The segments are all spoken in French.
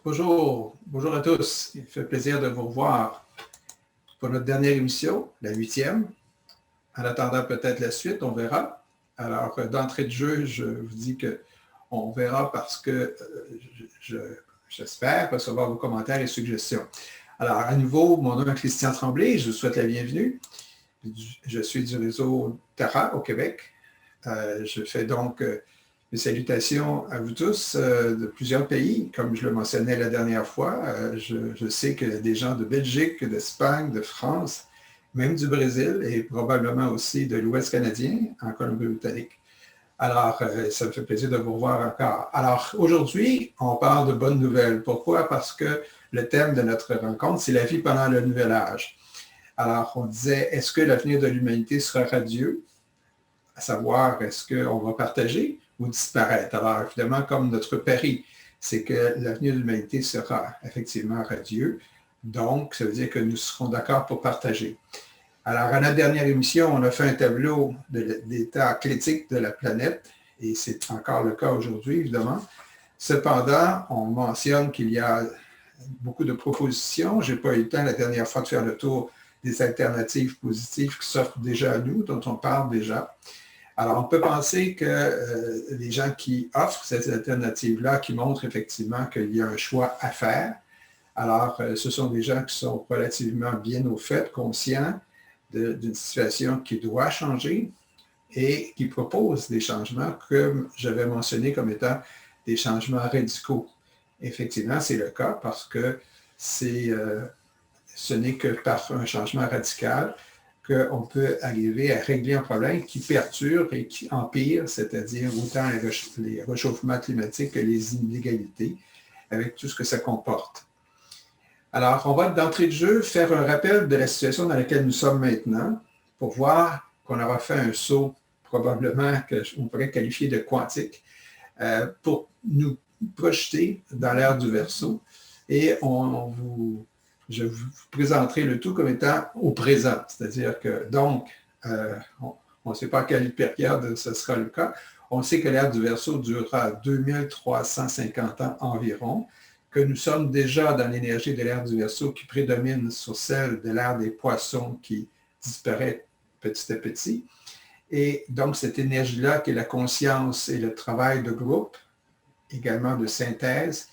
Bonjour, bonjour à tous. Il fait plaisir de vous revoir pour notre dernière émission, la 8e. En attendant peut-être la suite, on verra. Alors, d'entrée de jeu, je vous dis qu'on verra parce que j'espère recevoir vos commentaires et suggestions. Alors, à nouveau, mon nom est Christian Tremblay, je vous souhaite la bienvenue. Je suis du réseau Tara au Québec. Je fais donc des salutations à vous tous de plusieurs pays. Comme je le mentionnais la dernière fois, je sais qu'il y a des gens de Belgique, d'Espagne, de France, même du Brésil et probablement aussi de l'Ouest canadien en Colombie-Britannique. Alors, ça me fait plaisir de vous revoir encore. Alors, aujourd'hui, on parle de bonnes nouvelles. Pourquoi? Parce que le thème de notre rencontre, c'est la vie pendant le nouvel âge. Alors, on disait, est-ce que l'avenir de l'humanité sera radieux? À savoir, est-ce qu'on va partager ou disparaître? Alors, évidemment, comme notre pari, c'est que l'avenir de l'humanité sera effectivement radieux. Donc, ça veut dire que nous serons d'accord pour partager. Alors, à la dernière émission, on a fait un tableau de l'état critique de la planète, et c'est encore le cas aujourd'hui, évidemment. Cependant, on mentionne qu'il y a beaucoup de propositions. Je n'ai pas eu le temps la dernière fois de faire le tour des alternatives positives qui s'offrent déjà à nous, dont on parle déjà. Alors, on peut penser que les gens qui offrent ces alternatives-là, qui montrent effectivement qu'il y a un choix à faire, alors ce sont des gens qui sont relativement bien au fait, conscients d'une situation qui doit changer et qui proposent des changements, comme j'avais mentionné comme étant des changements radicaux. Effectivement, c'est le cas parce que ce n'est que par un changement radical qu'on peut arriver à régler un problème qui perturbe et qui empire, c'est-à-dire autant les réchauffements climatiques que les inégalités, avec tout ce que ça comporte. Alors, on va d'entrée de jeu faire un rappel de la situation dans laquelle nous sommes maintenant pour voir qu'on aura fait un saut probablement qu'on pourrait qualifier de quantique pour nous projeter dans l'ère du Verseau et je vous présenterai le tout comme étant au présent, c'est-à-dire que donc, on ne sait pas à quelle période ce sera le cas. On sait que l'ère du Verseau durera 2350 ans environ, que nous sommes déjà dans l'énergie de l'ère du Verseau qui prédomine sur celle de l'ère des Poissons qui disparaît petit à petit. Et donc, cette énergie-là, qui est la conscience et le travail de groupe, également de synthèse,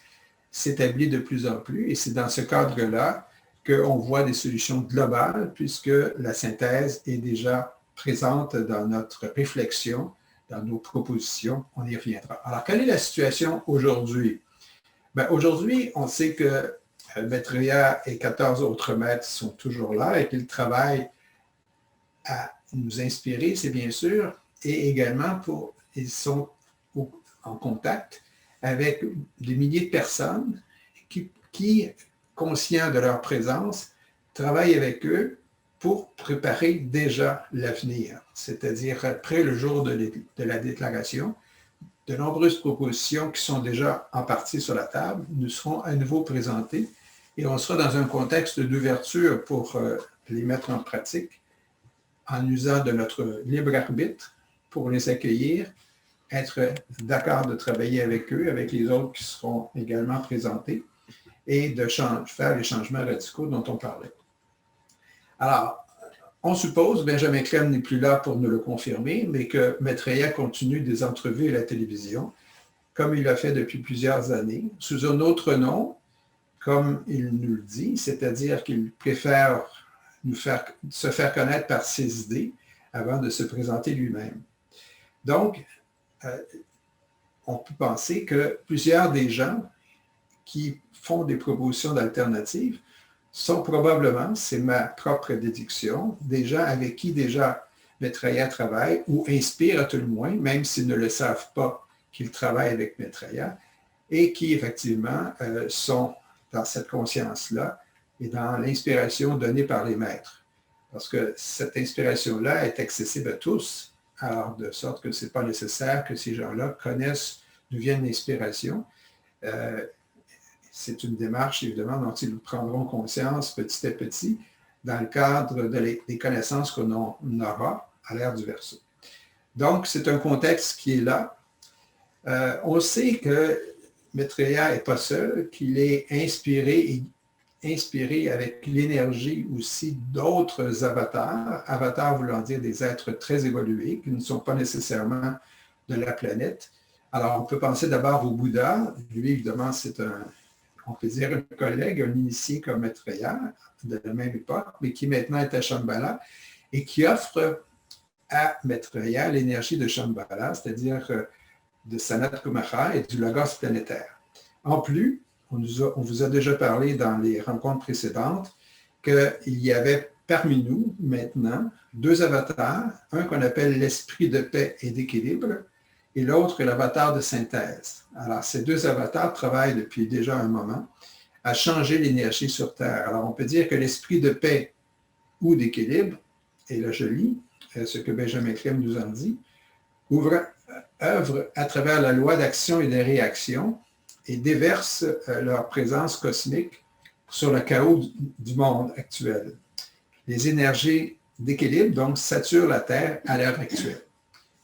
s'établit de plus en plus. Et c'est dans ce cadre-là qu'on voit des solutions globales, puisque la synthèse est déjà présente dans notre réflexion, dans nos propositions. On y reviendra. Alors, quelle est la situation aujourd'hui? Aujourd'hui, on sait que Maitreya et 14 autres maîtres sont toujours là et qu'ils travaillent à nous inspirer, c'est bien sûr, et également ils sont en contact avec des milliers de personnes qui, conscients de leur présence, travaillent avec eux pour préparer déjà l'avenir, c'est-à-dire après le jour de la déclaration. De nombreuses propositions qui sont déjà en partie sur la table nous seront à nouveau présentées et on sera dans un contexte d'ouverture pour les mettre en pratique en usant de notre libre arbitre pour les accueillir, être d'accord de travailler avec eux, avec les autres qui seront également présentés et de faire les changements radicaux dont on parlait. Alors, on suppose, Benjamin Crème n'est plus là pour nous le confirmer, mais que Maitreya continue des entrevues à la télévision, comme il l'a fait depuis plusieurs années, sous un autre nom, comme il nous le dit, c'est-à-dire qu'il préfère se faire connaître par ses idées avant de se présenter lui-même. Donc, on peut penser que plusieurs des gens qui font des propositions d'alternatives sont probablement, c'est ma propre déduction, des gens avec qui déjà Maitreya travaille ou inspire à tout le moins, même s'ils ne le savent pas qu'ils travaillent avec Maitreya, et qui effectivement sont dans cette conscience-là et dans l'inspiration donnée par les maîtres. Parce que cette inspiration-là est accessible à tous, alors de sorte que ce n'est pas nécessaire que ces gens-là connaissent d'où vient l'inspiration. C'est une démarche, évidemment, dont ils prendront conscience petit à petit, dans le cadre des connaissances qu'on aura à l'ère du Verseau. Donc, c'est un contexte qui est là. On sait que Maitreya n'est pas seul, qu'il est inspiré avec l'énergie aussi d'autres avatars, avatars voulant dire des êtres très évolués, qui ne sont pas nécessairement de la planète. Alors, on peut penser d'abord au Bouddha. Lui, évidemment, c'est on peut dire un collègue, un initié comme Maitreya, de la même époque, mais qui maintenant est à Shambhala et qui offre à Maitreya l'énergie de Shambhala, c'est-à-dire de Sanat Kumara et du Logos planétaire. En plus, on vous a déjà parlé dans les rencontres précédentes qu'il y avait parmi nous maintenant 2 avatars, un qu'on appelle l'esprit de paix et d'équilibre et l'autre l'avatar de synthèse. Alors, ces 2 avatars travaillent depuis déjà un moment à changer l'énergie sur Terre. Alors, on peut dire que l'esprit de paix ou d'équilibre, et là je lis ce que Benjamin Crème nous en dit, œuvre à travers la loi d'action et de réaction et déverse leur présence cosmique sur le chaos du monde actuel. Les énergies d'équilibre, donc, saturent la Terre à l'heure actuelle.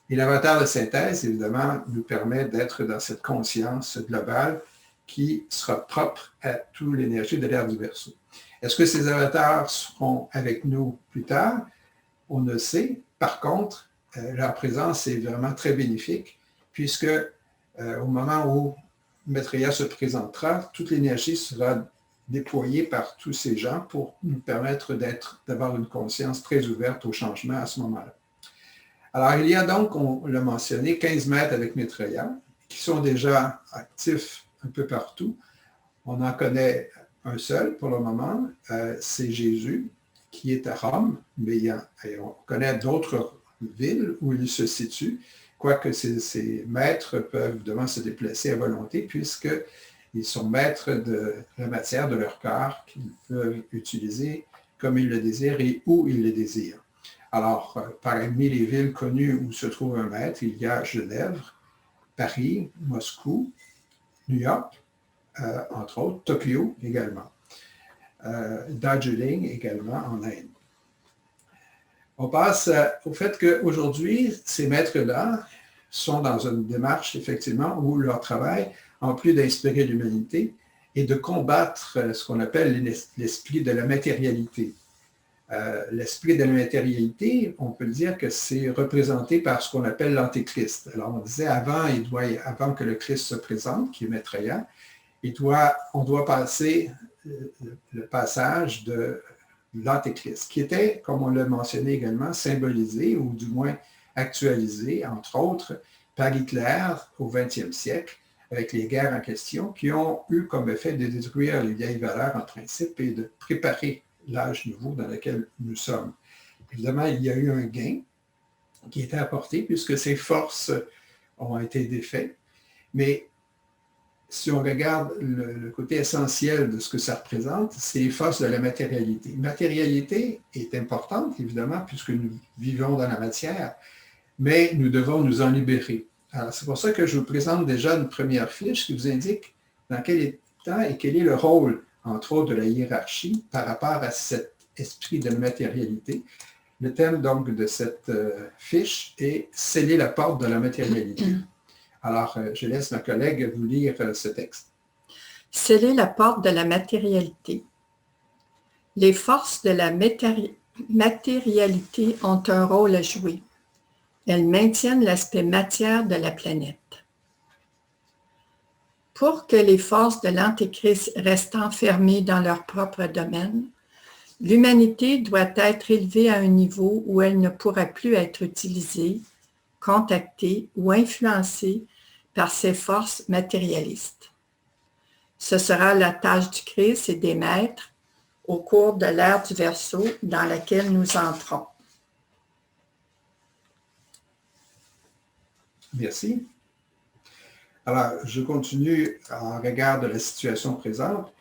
Et l'avatar de synthèse, évidemment, nous permet d'être dans cette conscience globale qui sera propre à toute l'énergie de l'ère du Verseau. Est-ce que ces avatars seront avec nous plus tard? On ne sait. Par contre, leur présence est vraiment très bénéfique, puisque au moment où Maitreya se présentera, toute l'énergie sera déployée par tous ces gens pour nous permettre d'avoir une conscience très ouverte au changement à ce moment-là. Alors, il y a donc, on l'a mentionné, 15 maîtres avec Maitreya, qui sont déjà actifs un peu partout. On en connaît un seul pour le moment, c'est Jésus, qui est à Rome, mais on connaît d'autres villes où il se situe, quoique ces maîtres peuvent évidemment se déplacer à volonté, puisqu'ils sont maîtres de la matière de leur corps qu'ils peuvent utiliser comme ils le désirent et où ils le désirent. Alors, parmi les villes connues où se trouve un maître, il y a Genève, Paris, Moscou, New York, entre autres, Tokyo également, Darjeeling également en Inde. On passe au fait qu'aujourd'hui, ces maîtres-là sont dans une démarche, effectivement, où leur travail, en plus d'inspirer l'humanité, est de combattre ce qu'on appelle l'esprit de la matérialité. L'esprit de la matérialité, on peut dire que c'est représenté par ce qu'on appelle l'antéchrist. Alors, on disait avant que le Christ se présente, qui est Maitreya, on doit passer le passage de l'antéchrist, qui était, comme on l'a mentionné également, symbolisé ou du moins actualisé, entre autres, par Hitler au XXe siècle, avec les guerres en question, qui ont eu comme effet de détruire les vieilles valeurs en principe et de préparer l'âge nouveau dans lequel nous sommes. Évidemment, il y a eu un gain qui était apporté puisque ces forces ont été défaites, mais si on regarde le côté essentiel de ce que ça représente, c'est les forces de la matérialité. La matérialité est importante, évidemment, puisque nous vivons dans la matière, mais nous devons nous en libérer. Alors, c'est pour ça que je vous présente déjà une première fiche qui vous indique dans quel état et quel est le rôle, entre autres, de la hiérarchie par rapport à cet esprit de matérialité. Le thème, donc, de cette fiche est « Sceller la porte de la matérialité ». Alors, je laisse ma collègue vous lire ce texte. Sceller la porte de la matérialité. Les forces de la matérialité ont un rôle à jouer. Elles maintiennent l'aspect matière de la planète. Pour que les forces de l'Antéchrist restent enfermées dans leur propre domaine, l'humanité doit être élevée à un niveau où elle ne pourra plus être utilisée, contactée ou influencée par ces forces matérialistes. Ce sera la tâche du Christ et des maîtres au cours de l'ère du Verseau dans laquelle nous entrons. Merci. Alors, je continue en regard de la situation présente.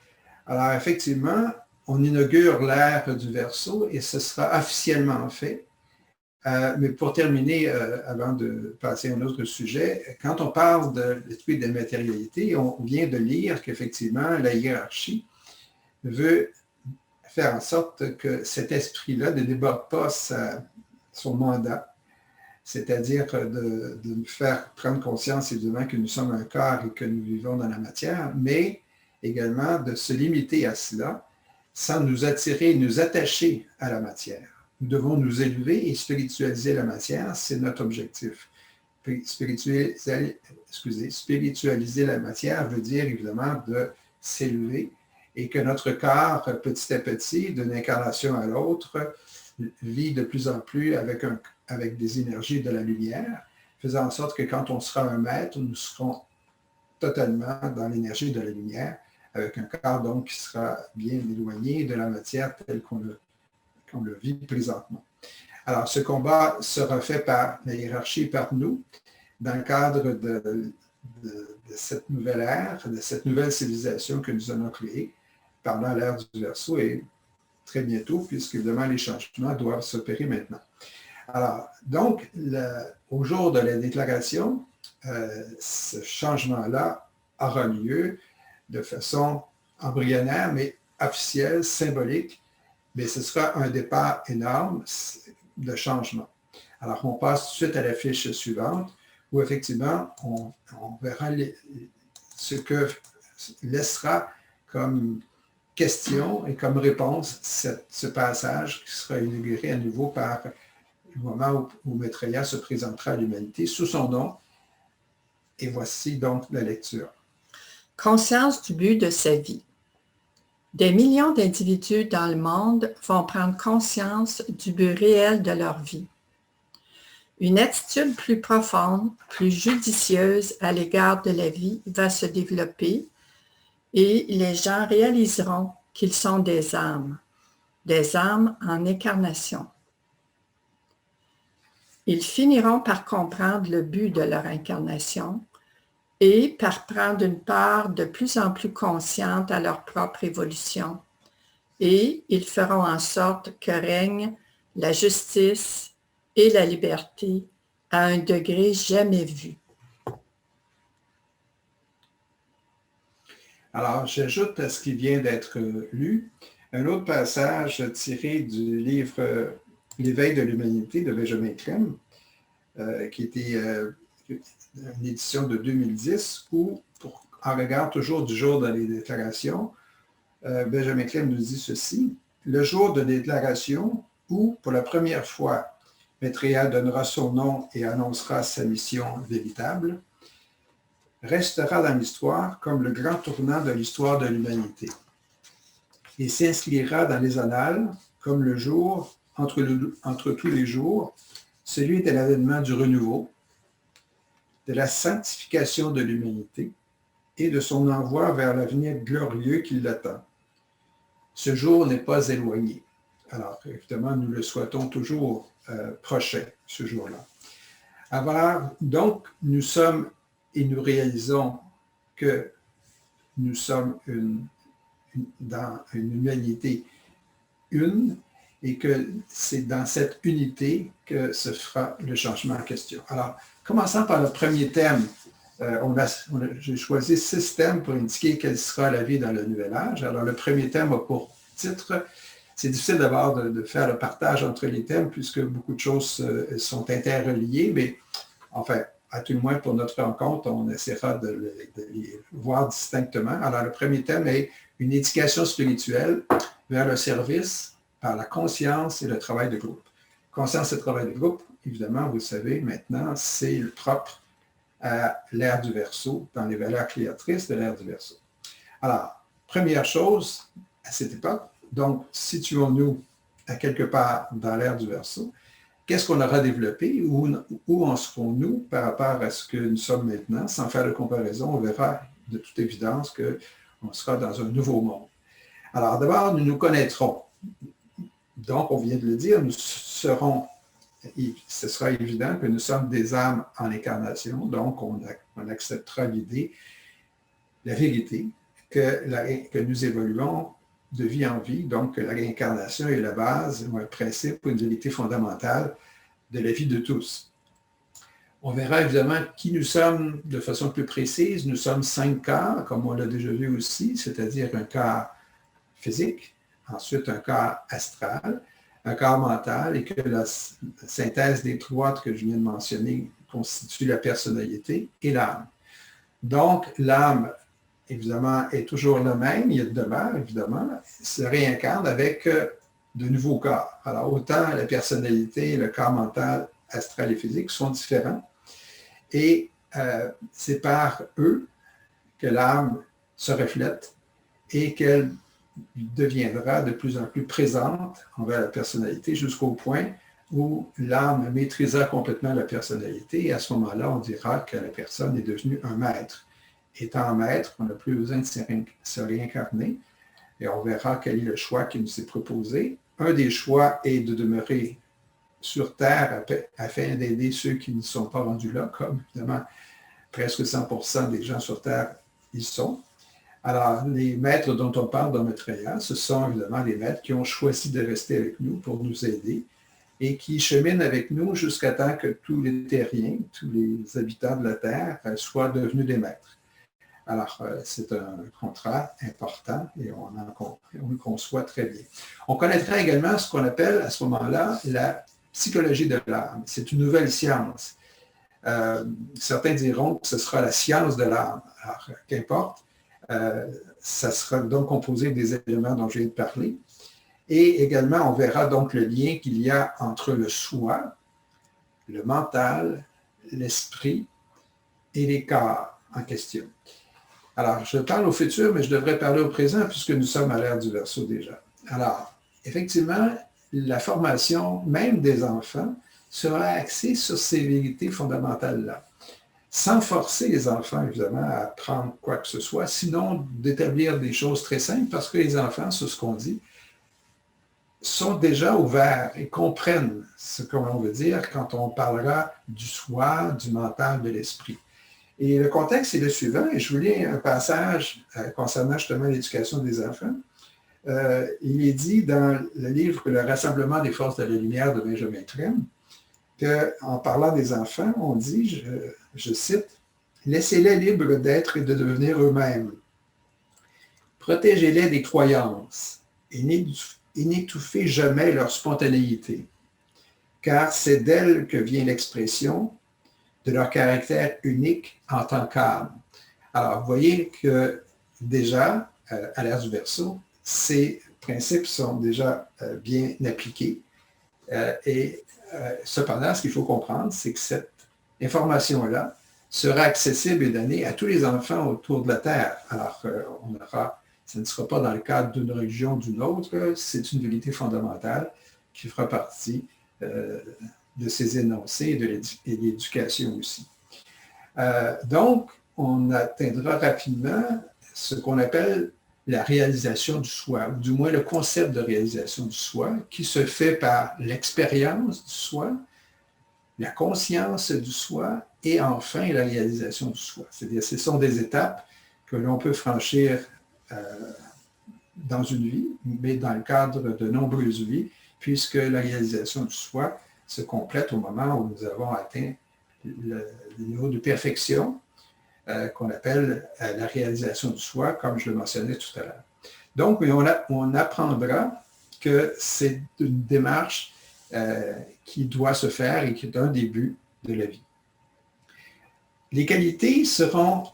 Alors, effectivement, on inaugure l'ère du Verseau et ce sera officiellement fait. Mais pour terminer, avant de passer à un autre sujet, quand on parle de l'esprit de la matérialité, on vient de lire qu'effectivement, la hiérarchie veut faire en sorte que cet esprit-là ne déborde pas son mandat, c'est-à-dire de nous faire prendre conscience évidemment que nous sommes un corps et que nous vivons dans la matière, mais également de se limiter à cela sans nous attirer, nous attacher à la matière. Nous devons nous élever et spiritualiser la matière, c'est notre objectif. Spiritualiser la matière veut dire évidemment de s'élever et que notre corps, petit à petit, d'une incarnation à l'autre, vit de plus en plus avec des énergies de la lumière, faisant en sorte que quand on sera un maître, nous serons totalement dans l'énergie de la lumière, avec un corps donc qui sera bien éloigné de la matière telle qu'on le vit présentement. Alors, ce combat sera fait par la hiérarchie, par nous, dans le cadre de cette nouvelle ère, de cette nouvelle civilisation que nous allons créer, pendant l'ère du Verseau et très bientôt, puisque évidemment les changements doivent s'opérer maintenant. Alors, donc, au jour de la déclaration, ce changement-là aura lieu de façon embryonnaire, mais officielle, symbolique, mais ce sera un départ énorme de changement. Alors, on passe tout de suite à la fiche suivante, où effectivement, on verra ce que laissera comme question et comme réponse ce passage qui sera inauguré à nouveau par le moment où Maitreya se présentera à l'humanité sous son nom. Et voici donc la lecture. Conscience du but de sa vie. Des millions d'individus dans le monde vont prendre conscience du but réel de leur vie. Une attitude plus profonde, plus judicieuse à l'égard de la vie va se développer et les gens réaliseront qu'ils sont des âmes en incarnation. Ils finiront par comprendre le but de leur incarnation et par prendre une part de plus en plus consciente à leur propre évolution. Et ils feront en sorte que règne la justice et la liberté à un degré jamais vu. Alors, j'ajoute à ce qui vient d'être lu un autre passage tiré du livre L'éveil de l'humanité de Benjamin Crème, qui était une édition de 2010, où, en regard toujours du jour de les déclarations, Benjamin Crème nous dit ceci: le jour de déclaration où, pour la première fois, Maitreya donnera son nom et annoncera sa mission véritable, restera dans l'histoire comme le grand tournant de l'histoire de l'humanité et s'inscrira dans les annales comme le jour, entre tous les jours, celui de l'avènement du renouveau, de la sanctification de l'humanité et de son envoi vers l'avenir glorieux qui l'attend. Ce jour n'est pas éloigné. Alors, évidemment, nous le souhaitons toujours prochain, ce jour-là. Alors, donc, nous sommes et nous réalisons que nous sommes dans une humanité une et que c'est dans cette unité que se fera le changement en question. Alors, commençons par le premier thème. J'ai choisi 6 thèmes pour indiquer quelle sera la vie dans le nouvel âge. Alors, le premier thème a pour titre, c'est difficile d'abord de faire le partage entre les thèmes puisque beaucoup de choses sont interreliées, mais enfin, à tout le moins pour notre rencontre, on essaiera de les voir distinctement. Alors, le premier thème est une éducation spirituelle vers le service par la conscience et le travail de groupe. Conscience et travail de groupe, évidemment, vous le savez maintenant, c'est le propre à l'ère du Verseau, dans les valeurs créatrices de l'ère du Verseau. Alors, première chose, à cette époque, donc, situons-nous à quelque part dans l'ère du Verseau. Qu'est-ce qu'on aura développé? Où en serons-nous par rapport à ce que nous sommes maintenant? Sans faire de comparaison, on verra de toute évidence qu'on sera dans un nouveau monde. Alors, d'abord, nous nous connaîtrons. Donc, on vient de le dire, ce sera évident que nous sommes des âmes en incarnation, donc on acceptera l'idée, la vérité, que nous évoluons de vie en vie, donc que la réincarnation est la base ou un principe ou une vérité fondamentale de la vie de tous. On verra évidemment qui nous sommes de façon plus précise. Nous sommes 5 corps, comme on l'a déjà vu aussi, c'est-à-dire un corps physique, ensuite un corps astral, un corps mental, et que la synthèse des trois que je viens de mentionner constitue la personnalité et l'âme. Donc, l'âme, évidemment, est toujours la même, il y a demeure, évidemment, se réincarne avec de nouveaux corps. Alors, autant la personnalité, le corps mental, astral et physique sont différents, et c'est par eux que l'âme se reflète et qu'elle deviendra de plus en plus présente envers la personnalité jusqu'au point où l'âme maîtrisera complètement la personnalité, et à ce moment-là, on dira que la personne est devenue un maître. Étant maître, on n'a plus besoin de se réincarner, et on verra quel est le choix qui nous est proposé. Un des choix est de demeurer sur Terre afin d'aider ceux qui ne sont pas rendus là, comme évidemment presque 100% des gens sur Terre y sont. Alors, les maîtres dont on parle dans Maitreya, ce sont évidemment les maîtres qui ont choisi de rester avec nous pour nous aider et qui cheminent avec nous jusqu'à temps que tous les terriens, tous les habitants de la Terre soient devenus des maîtres. Alors, c'est un contrat important et on le conçoit très bien. On connaîtra également ce qu'on appelle à ce moment-là la psychologie de l'âme. C'est une nouvelle science. Certains diront que ce sera la science de l'âme. Alors, qu'importe. Ça sera donc composé des éléments dont je viens de parler. Et également, on verra donc le lien qu'il y a entre le soi, le mental, l'esprit et les corps en question. Alors, je parle au futur, mais je devrais parler au présent puisque nous sommes à l'ère du Verseau déjà. Alors, effectivement, la formation même des enfants sera axée sur ces vérités fondamentales-là, sans forcer les enfants, évidemment, à apprendre quoi que ce soit, sinon d'établir des choses très simples, parce que les enfants, c'est ce qu'on dit, sont déjà ouverts et comprennent ce qu'on veut dire quand on parlera du soi, du mental, de l'esprit. Et le contexte est le suivant, et je vous lis un passage concernant justement l'éducation des enfants. Il est dit dans le livre « Le rassemblement des forces de la lumière » de Benjamin Crème, qu'en parlant des enfants, on dit, je cite, « Laissez-les libres d'être et de devenir eux-mêmes. Protégez-les des croyances et n'étouffez jamais leur spontanéité, car c'est d'elles que vient l'expression de leur caractère unique en tant qu'âme. » Alors, vous voyez que déjà, à l'ère du Verseau, ces principes sont déjà bien appliqués. Cependant, ce qu'il faut comprendre, c'est que cette information-là sera accessible et donnée à tous les enfants autour de la Terre. Alors, ce ne sera pas dans le cadre d'une religion ou d'une autre, c'est une vérité fondamentale qui fera partie de ces énoncés et de l'éducation aussi. Donc, on atteindra rapidement ce qu'on appelle la réalisation du soi, ou du moins le concept de réalisation du soi, qui se fait par l'expérience du soi, la conscience du soi et enfin la réalisation du soi. C'est-à-dire, ce sont des étapes que l'on peut franchir dans une vie, mais dans le cadre de nombreuses vies, puisque la réalisation du soi se complète au moment où nous avons atteint le niveau de perfection qu'on appelle la réalisation du soi, comme je le mentionnais tout à l'heure. Donc, on apprendra que c'est une démarche qui doit se faire et qui est un début de la vie. Les qualités seront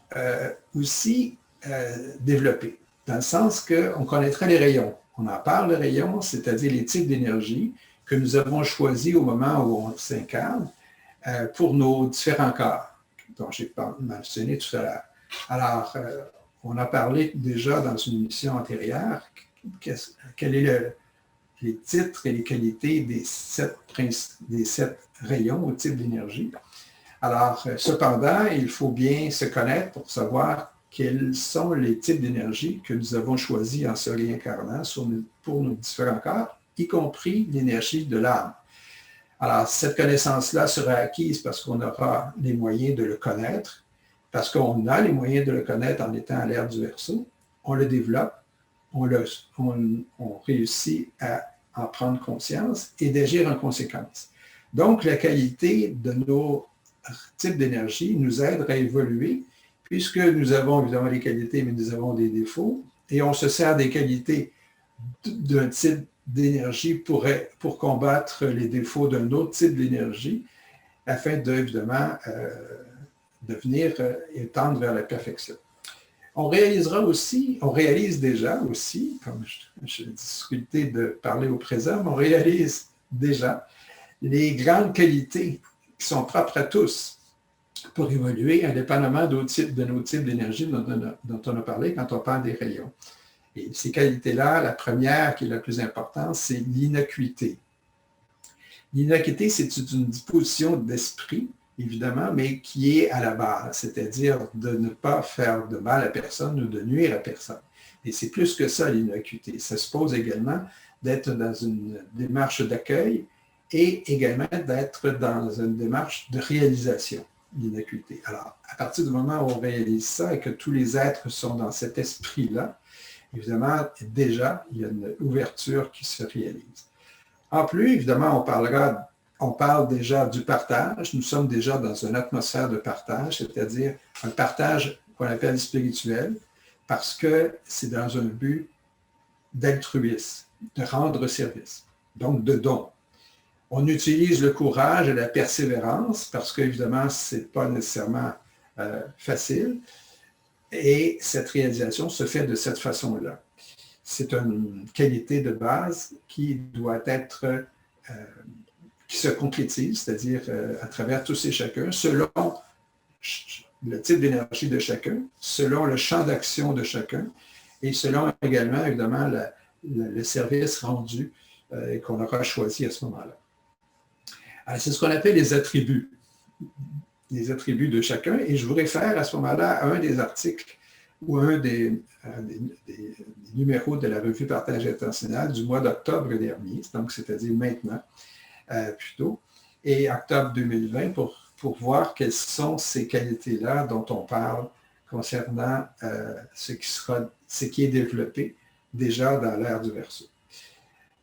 aussi développées, dans le sens qu'on connaîtra les rayons. On en parle, les rayons, c'est-à-dire les types d'énergie que nous avons choisis au moment où on s'incarne pour nos différents corps, dont j'ai mentionné tout à l'heure. Alors, on a parlé déjà dans une émission antérieure, quels est les titres et les qualités des 7 rayons ou types d'énergie. Alors, cependant, il faut bien se connaître pour savoir quels sont les types d'énergie que nous avons choisis en se réincarnant pour nos différents corps, y compris l'énergie de l'âme. Alors, cette connaissance-là sera acquise parce qu'on aura les moyens de le connaître, parce qu'on a les moyens de le connaître en étant à l'ère du Verseau, on le développe, on réussit à en prendre conscience et d'agir en conséquence. Donc, la qualité de nos types d'énergie nous aide à évoluer, puisque nous avons évidemment les qualités, mais nous avons des défauts, et on se sert des qualités d'un type d'énergie pour combattre les défauts d'un autre type d'énergie, afin de, évidemment, de venir et tendre vers la perfection. On réalise déjà aussi, comme j'ai discuté de parler au présent, mais on réalise déjà les grandes qualités qui sont propres à tous pour évoluer indépendamment de nos types d'énergie dont on a parlé quand on parle des rayons. Et ces qualités-là, la première qui est la plus importante, c'est l'innocuité. L'innocuité, c'est une disposition d'esprit, évidemment, mais qui est à la base, c'est-à-dire de ne pas faire de mal à personne ou de nuire à personne. Et c'est plus que ça, l'innocuité. Ça suppose également d'être dans une démarche d'accueil et également d'être dans une démarche de réalisation, l'innocuité. Alors, à partir du moment où on réalise ça et que tous les êtres sont dans cet esprit-là, évidemment, déjà, il y a une ouverture qui se réalise. En plus, évidemment, on parle déjà du partage. Nous sommes déjà dans une atmosphère de partage, c'est-à-dire un partage qu'on appelle spirituel, parce que c'est dans un but d'altruisme, de rendre service, donc de don. On utilise le courage et la persévérance, parce qu'évidemment, ce n'est pas nécessairement facile, et cette réalisation se fait de cette façon-là. C'est une qualité de base qui doit être, qui se concrétise, c'est-à-dire à travers tous et chacun, selon le type d'énergie de chacun, selon le champ d'action de chacun, et selon également, évidemment, le service rendu qu'on aura choisi à ce moment-là. C'est ce qu'on appelle les attributs de chacun, et je vous réfère à ce moment-là à un des articles ou un des numéros de la revue Partage International du mois d'octobre dernier, donc c'est-à-dire maintenant plutôt, et octobre 2020, pour voir quelles sont ces qualités-là dont on parle concernant ce qui est développé déjà dans l'ère du Verseau.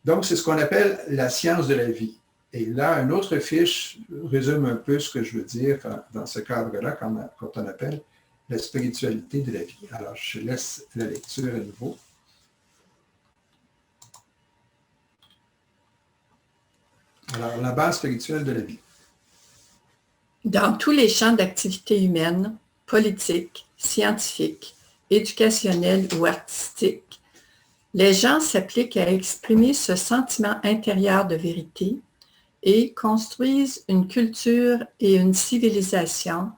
Donc, c'est ce qu'on appelle la science de la vie. Et là, une autre fiche résume un peu ce que je veux dire dans ce cadre-là, quand on appelle la spiritualité de la vie. Alors, je laisse la lecture à nouveau. Alors, la base spirituelle de la vie. Dans tous les champs d'activité humaine, politique, scientifique, éducationnelle ou artistique, les gens s'appliquent à exprimer ce sentiment intérieur de vérité et construisent une culture et une civilisation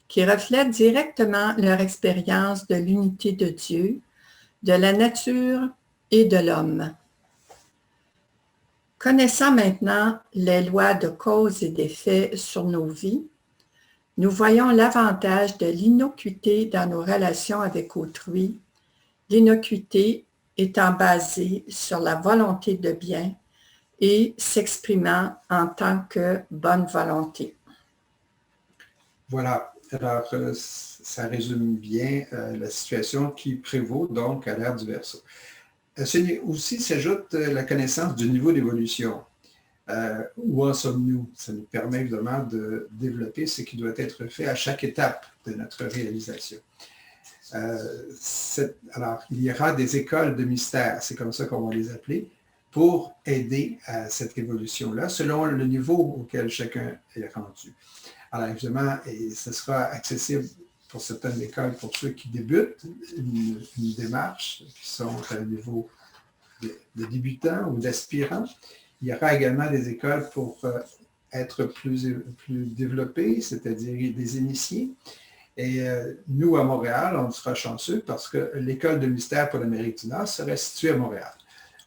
qui reflètent directement leur expérience de l'unité de Dieu, de la nature et de l'homme. Connaissant maintenant les lois de cause et d'effet sur nos vies, nous voyons l'avantage de l'innocuité dans nos relations avec autrui, l'innocuité étant basée sur la volonté de bien et s'exprimant en tant que bonne volonté. Voilà. Alors, ça résume bien la situation qui prévaut donc à l'ère du Verseau. Aussi s'ajoute la connaissance du niveau d'évolution. Où en sommes-nous? Ça nous permet évidemment de développer ce qui doit être fait à chaque étape de notre réalisation. Alors, il y aura des écoles de mystère, c'est comme ça qu'on va les appeler, pour aider à cette évolution-là, selon le niveau auquel chacun est rendu. Alors, évidemment, ce sera accessible pour certaines écoles, pour ceux qui débutent une démarche, qui sont à un niveau de débutants ou d'aspirants. Il y aura également des écoles pour être plus développées, c'est-à-dire des initiés. Et nous, à Montréal, on sera chanceux parce que l'école de mystère pour l'Amérique du Nord serait située à Montréal.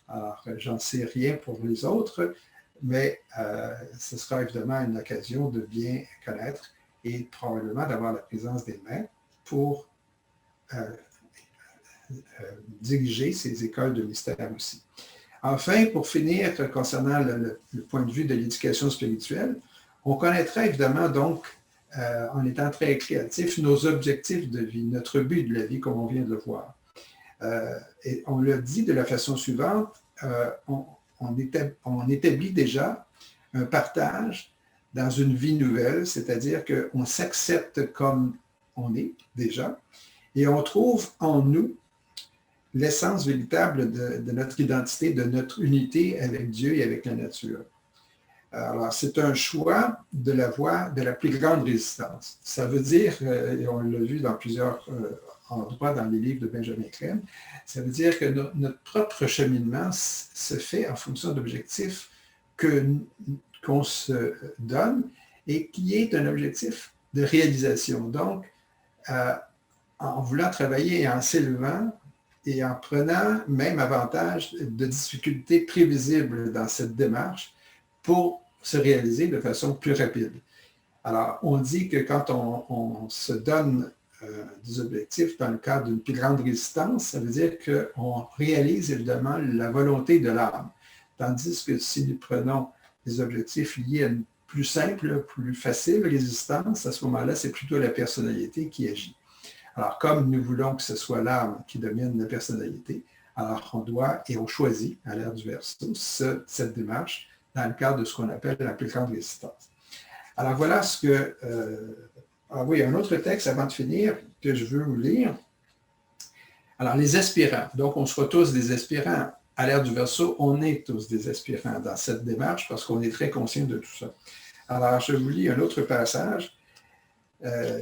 Alors, j'en sais rien pour les autres, mais ce sera évidemment une occasion de bien connaître et probablement d'avoir la présence des maîtres pour diriger ces écoles de mystère aussi. Enfin, pour finir, concernant le point de vue de l'éducation spirituelle, on connaîtra évidemment donc, en étant très créatif, nos objectifs de vie, notre but de la vie, comme on vient de le voir. Et on le dit de la façon suivante, on établit déjà un partage dans une vie nouvelle, c'est-à-dire qu'on s'accepte comme on est déjà, et on trouve en nous l'essence véritable de notre identité, de notre unité avec Dieu et avec la nature. Alors, c'est un choix de la voie de la plus grande résistance. Ça veut dire, et on l'a vu dans plusieurs endroits dans les livres de Benjamin Crème, ça veut dire que notre propre cheminement se fait en fonction d'objectifs qu'on se donne et qui est un objectif de réalisation. Donc, en voulant travailler et en s'élevant et en prenant même avantage de difficultés prévisibles dans cette démarche pour se réaliser de façon plus rapide. Alors, on dit que quand on se donne des objectifs dans le cadre d'une plus grande résistance, ça veut dire qu'on réalise évidemment la volonté de l'âme. Tandis que si nous prenons des objectifs liés à une plus simple, plus facile résistance, à ce moment-là, c'est plutôt la personnalité qui agit. Alors, comme nous voulons que ce soit l'âme qui domine la personnalité, alors on doit et on choisit, à l'ère du Verseau, cette démarche dans le cadre de ce qu'on appelle la plus grande résistance. Alors, voilà ce que... oui, un autre texte avant de finir que je veux vous lire. Alors, les aspirants. Donc, on sera tous des aspirants. À l'ère du Verseau, on est tous des aspirants dans cette démarche parce qu'on est très conscient de tout ça. Alors, je vous lis un autre passage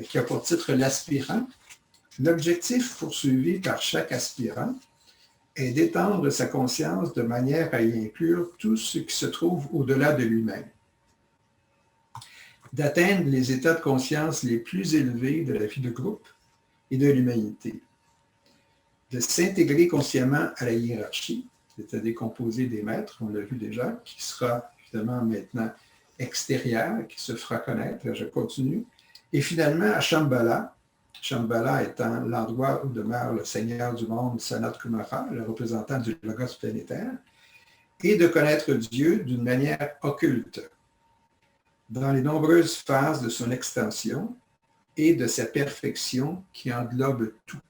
qui a pour titre « L'aspirant ». L'objectif poursuivi par chaque aspirant est d'étendre sa conscience de manière à y inclure tout ce qui se trouve au-delà de lui-même, d'atteindre les états de conscience les plus élevés de la vie de groupe et de l'humanité, de s'intégrer consciemment à la hiérarchie, c'est-à-dire composée des maîtres, on l'a vu déjà, qui sera évidemment maintenant extérieure, qui se fera connaître, je continue, et finalement à Shambhala, Shambhala étant l'endroit où demeure le Seigneur du monde, Sanat Kumara, le représentant du Logos planétaire, et de connaître Dieu d'une manière occulte, dans les nombreuses phases de son extension et de sa perfection qui englobe tout.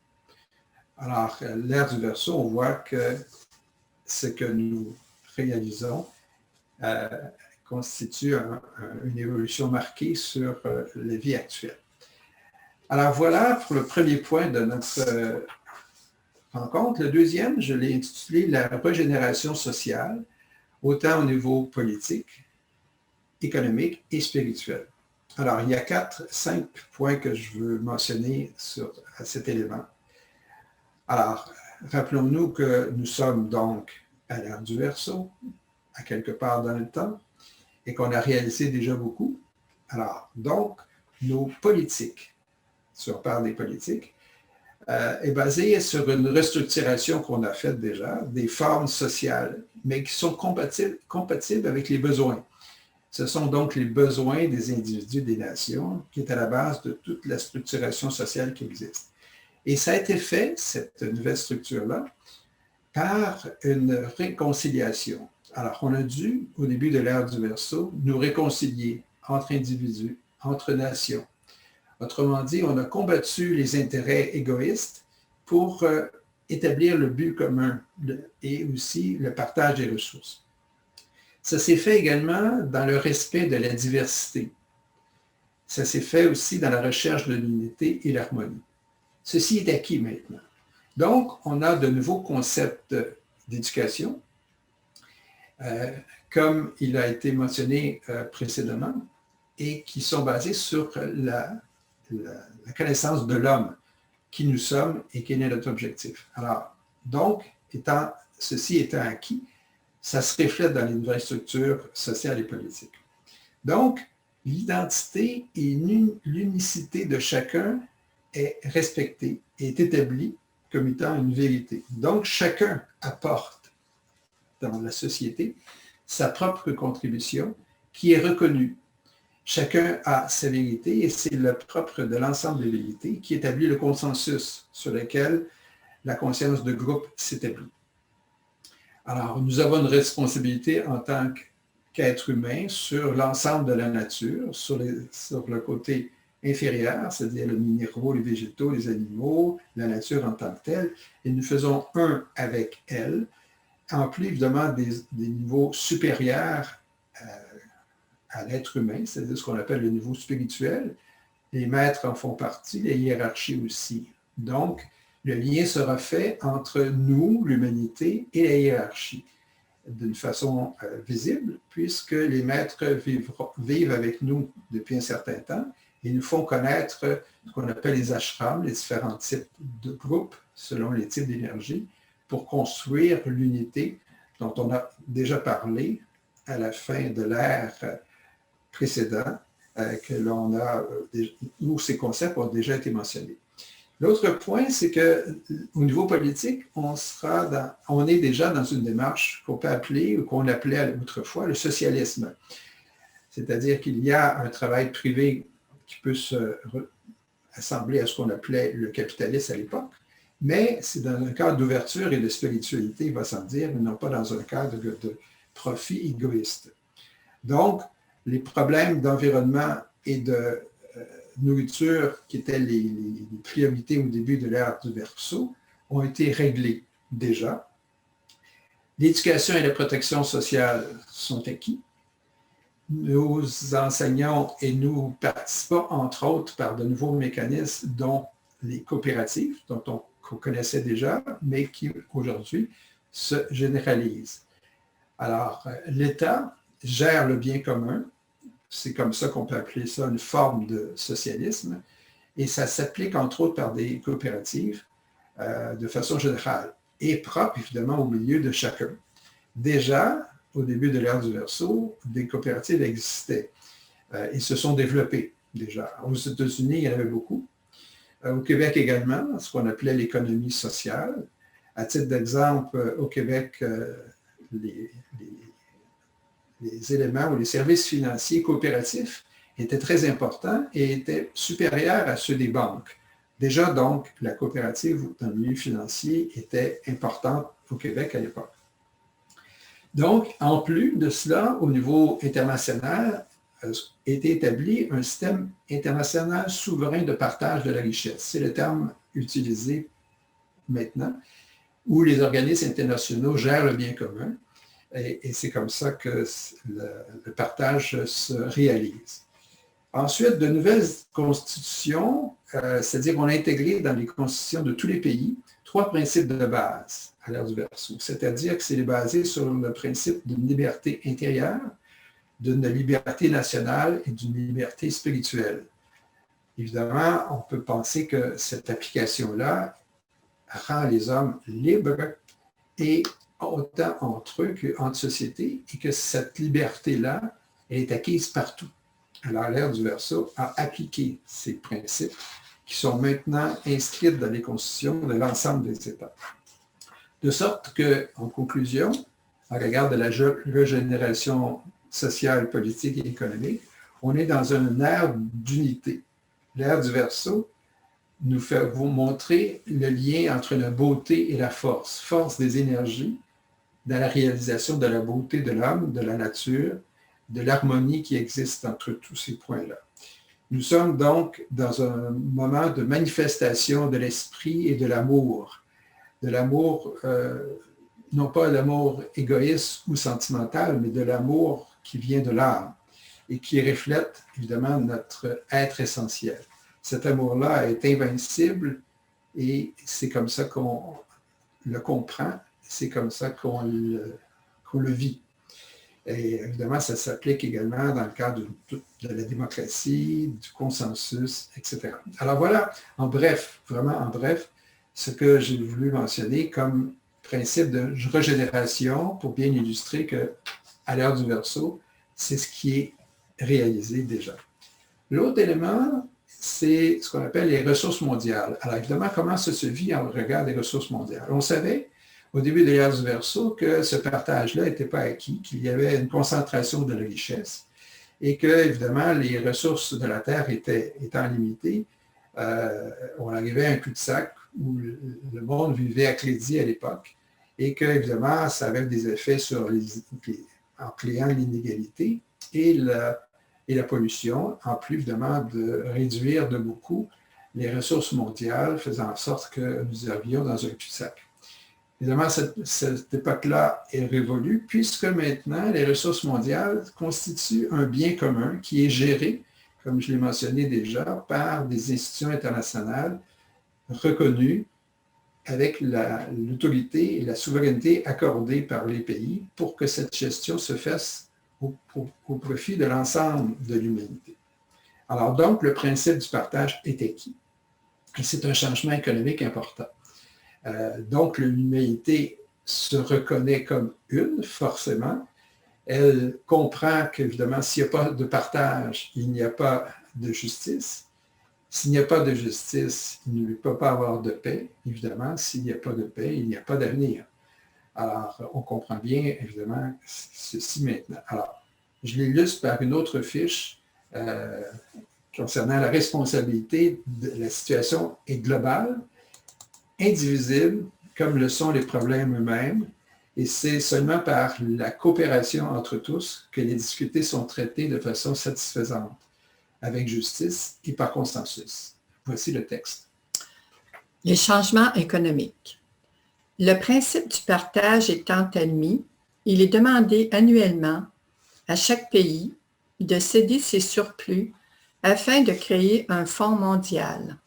Alors, à l'ère du Verseau, on voit que ce que nous réalisons constitue une évolution marquée sur la vie actuelle. Alors voilà pour le premier point de notre rencontre. Le deuxième, je l'ai intitulé « La régénération sociale », autant au niveau politique, économique et spirituel. Alors, il y a 5 points que je veux mentionner à cet élément. Alors, rappelons-nous que nous sommes donc à l'ère du Verseau, à quelque part dans le temps, et qu'on a réalisé déjà beaucoup. Alors, donc, nos politiques, si on parle des politiques, est basée sur une restructuration qu'on a faite déjà, des formes sociales, mais qui sont compatibles avec les besoins. Ce sont donc les besoins des individus, des nations, qui est à la base de toute la structuration sociale qui existe. Et ça a été fait, cette nouvelle structure-là, par une réconciliation. Alors, on a dû, au début de l'ère du Verseau, nous réconcilier entre individus, entre nations. Autrement dit, on a combattu les intérêts égoïstes pour établir le but commun et aussi le partage des ressources. Ça s'est fait également dans le respect de la diversité. Ça s'est fait aussi dans la recherche de l'unité et l'harmonie. Ceci est acquis maintenant. Donc, on a de nouveaux concepts d'éducation, comme il a été mentionné précédemment, et qui sont basés sur la connaissance de l'homme, qui nous sommes et quel est notre objectif. Alors, donc, ceci étant acquis, ça se reflète dans les nouvelles structures sociales et politiques. Donc, l'identité et l'unicité de chacun est respectée et est établie comme étant une vérité. Donc, chacun apporte dans la société sa propre contribution qui est reconnue. Chacun a sa vérité et c'est le propre de l'ensemble des vérités qui établit le consensus sur lequel la conscience de groupe s'établit. Alors, nous avons une responsabilité en tant qu'être humain sur l'ensemble de la nature, sur le côté inférieur, c'est-à-dire les minéraux, les végétaux, les animaux, la nature en tant que telle, et nous faisons un avec elle, en plus évidemment des niveaux supérieurs à l'être humain, c'est-à-dire ce qu'on appelle le niveau spirituel. Les maîtres en font partie, les hiérarchies aussi. Donc, Le lien sera fait entre nous, l'humanité, et la hiérarchie, d'une façon visible, puisque les maîtres vivent avec nous depuis un certain temps et nous font connaître ce qu'on appelle les ashrams, les différents types de groupes, selon les types d'énergie, pour construire l'unité dont on a déjà parlé à la fin de l'ère précédente, où ces concepts ont déjà été mentionnés. L'autre point, c'est qu'au niveau politique, on est déjà dans une démarche qu'on peut appeler, ou qu'on appelait autrefois, le socialisme. C'est-à-dire qu'il y a un travail privé qui peut se assembler à ce qu'on appelait le capitalisme à l'époque, mais c'est dans un cadre d'ouverture et de spiritualité, il va sans dire, mais non pas dans un cadre de profit égoïste. Donc, les problèmes d'environnement et de nourriture, qui étaient les priorités au début de l'ère du Verseau, ont été réglés déjà. L'éducation et la protection sociale sont acquis. Nos enseignants et nous participons, entre autres, par de nouveaux mécanismes, dont les coopératives, qu'on connaissait déjà, mais qui, aujourd'hui, se généralisent. Alors, l'État gère le bien commun. C'est comme ça qu'on peut appeler ça une forme de socialisme. Et ça s'applique, entre autres, par des coopératives de façon générale et propre, évidemment, au milieu de chacun. Déjà, au début de l'ère du Verseau, des coopératives existaient et se sont développées déjà. Aux États-Unis, il y en avait beaucoup. Au Québec également, ce qu'on appelait l'économie sociale. À titre d'exemple, au Québec, les éléments ou les services financiers coopératifs étaient très importants et étaient supérieurs à ceux des banques. Déjà, donc, la coopérative dans le milieu financier était importante au Québec à l'époque. Donc, en plus de cela, au niveau international, était établi un système international souverain de partage de la richesse. C'est le terme utilisé maintenant, où les organismes internationaux gèrent le bien commun. Et c'est comme ça que le partage se réalise. Ensuite, de nouvelles constitutions, c'est-à-dire qu'on a intégré dans les constitutions de tous les pays 3 principes de base à l'ère du Verseau. C'est-à-dire que c'est basé sur le principe d'une liberté intérieure, d'une liberté nationale et d'une liberté spirituelle. Évidemment, on peut penser que cette application-là rend les hommes libres et autant entre eux qu'entre sociétés, et que cette liberté-là est acquise partout. Alors, l'ère du Verseau a appliqué ces principes qui sont maintenant inscrits dans les constitutions de l'ensemble des États. De sorte qu'en conclusion, en regard de la régénération sociale, politique et économique, on est dans une ère d'unité. L'ère du Verseau nous fait vous montrer le lien entre la beauté et la force des énergies, dans la réalisation de la beauté de l'homme, de la nature, de l'harmonie qui existe entre tous ces points-là. Nous sommes donc dans un moment de manifestation de l'esprit et de l'amour. De l'amour, non pas l'amour égoïste ou sentimental, mais de l'amour qui vient de l'âme et qui reflète évidemment notre être essentiel. Cet amour-là est invincible et c'est comme ça qu'on le comprend. C'est comme ça qu'on le vit. Et évidemment, ça s'applique également dans le cadre de la démocratie, du consensus, etc. Alors voilà, en bref, vraiment en bref, ce que j'ai voulu mentionner comme principe de régénération pour bien illustrer qu'à l'ère du Verseau, c'est ce qui est réalisé déjà. L'autre élément, c'est ce qu'on appelle les ressources mondiales. Alors évidemment, comment ça se vit en regard des ressources mondiales? On savait au début de l'ère du Verseau que ce partage-là n'était pas acquis, qu'il y avait une concentration de la richesse et que, évidemment, les ressources de la Terre étant limitées, on arrivait à un cul-de-sac où le monde vivait à crédit à l'époque et que, évidemment, ça avait des effets en créant l'inégalité et la pollution, en plus, évidemment, de réduire de beaucoup les ressources mondiales, faisant en sorte que nous arrivions dans un cul-de-sac. Évidemment, cette époque-là est révolue, puisque maintenant, les ressources mondiales constituent un bien commun qui est géré, comme je l'ai mentionné déjà, par des institutions internationales reconnues avec l'autorité et la souveraineté accordées par les pays pour que cette gestion se fasse au profit de l'ensemble de l'humanité. Alors donc, le principe du partage est acquis. Et c'est un changement économique important. Donc, l'humanité se reconnaît comme une, forcément. Elle comprend qu'évidemment, s'il n'y a pas de partage, il n'y a pas de justice. S'il n'y a pas de justice, il ne peut pas avoir de paix. Évidemment, s'il n'y a pas de paix, il n'y a pas d'avenir. Alors, on comprend bien, évidemment, ceci maintenant. Alors, je l'illustre par une autre fiche concernant la responsabilité. La situation est globale, indivisible, comme le sont les problèmes eux-mêmes, et c'est seulement par la coopération entre tous que les difficultés sont traitées de façon satisfaisante, avec justice et par consensus. Voici le texte. Les changements économiques. Le principe du partage étant admis, il est demandé annuellement à chaque pays de céder ses surplus afin de créer un fonds mondial.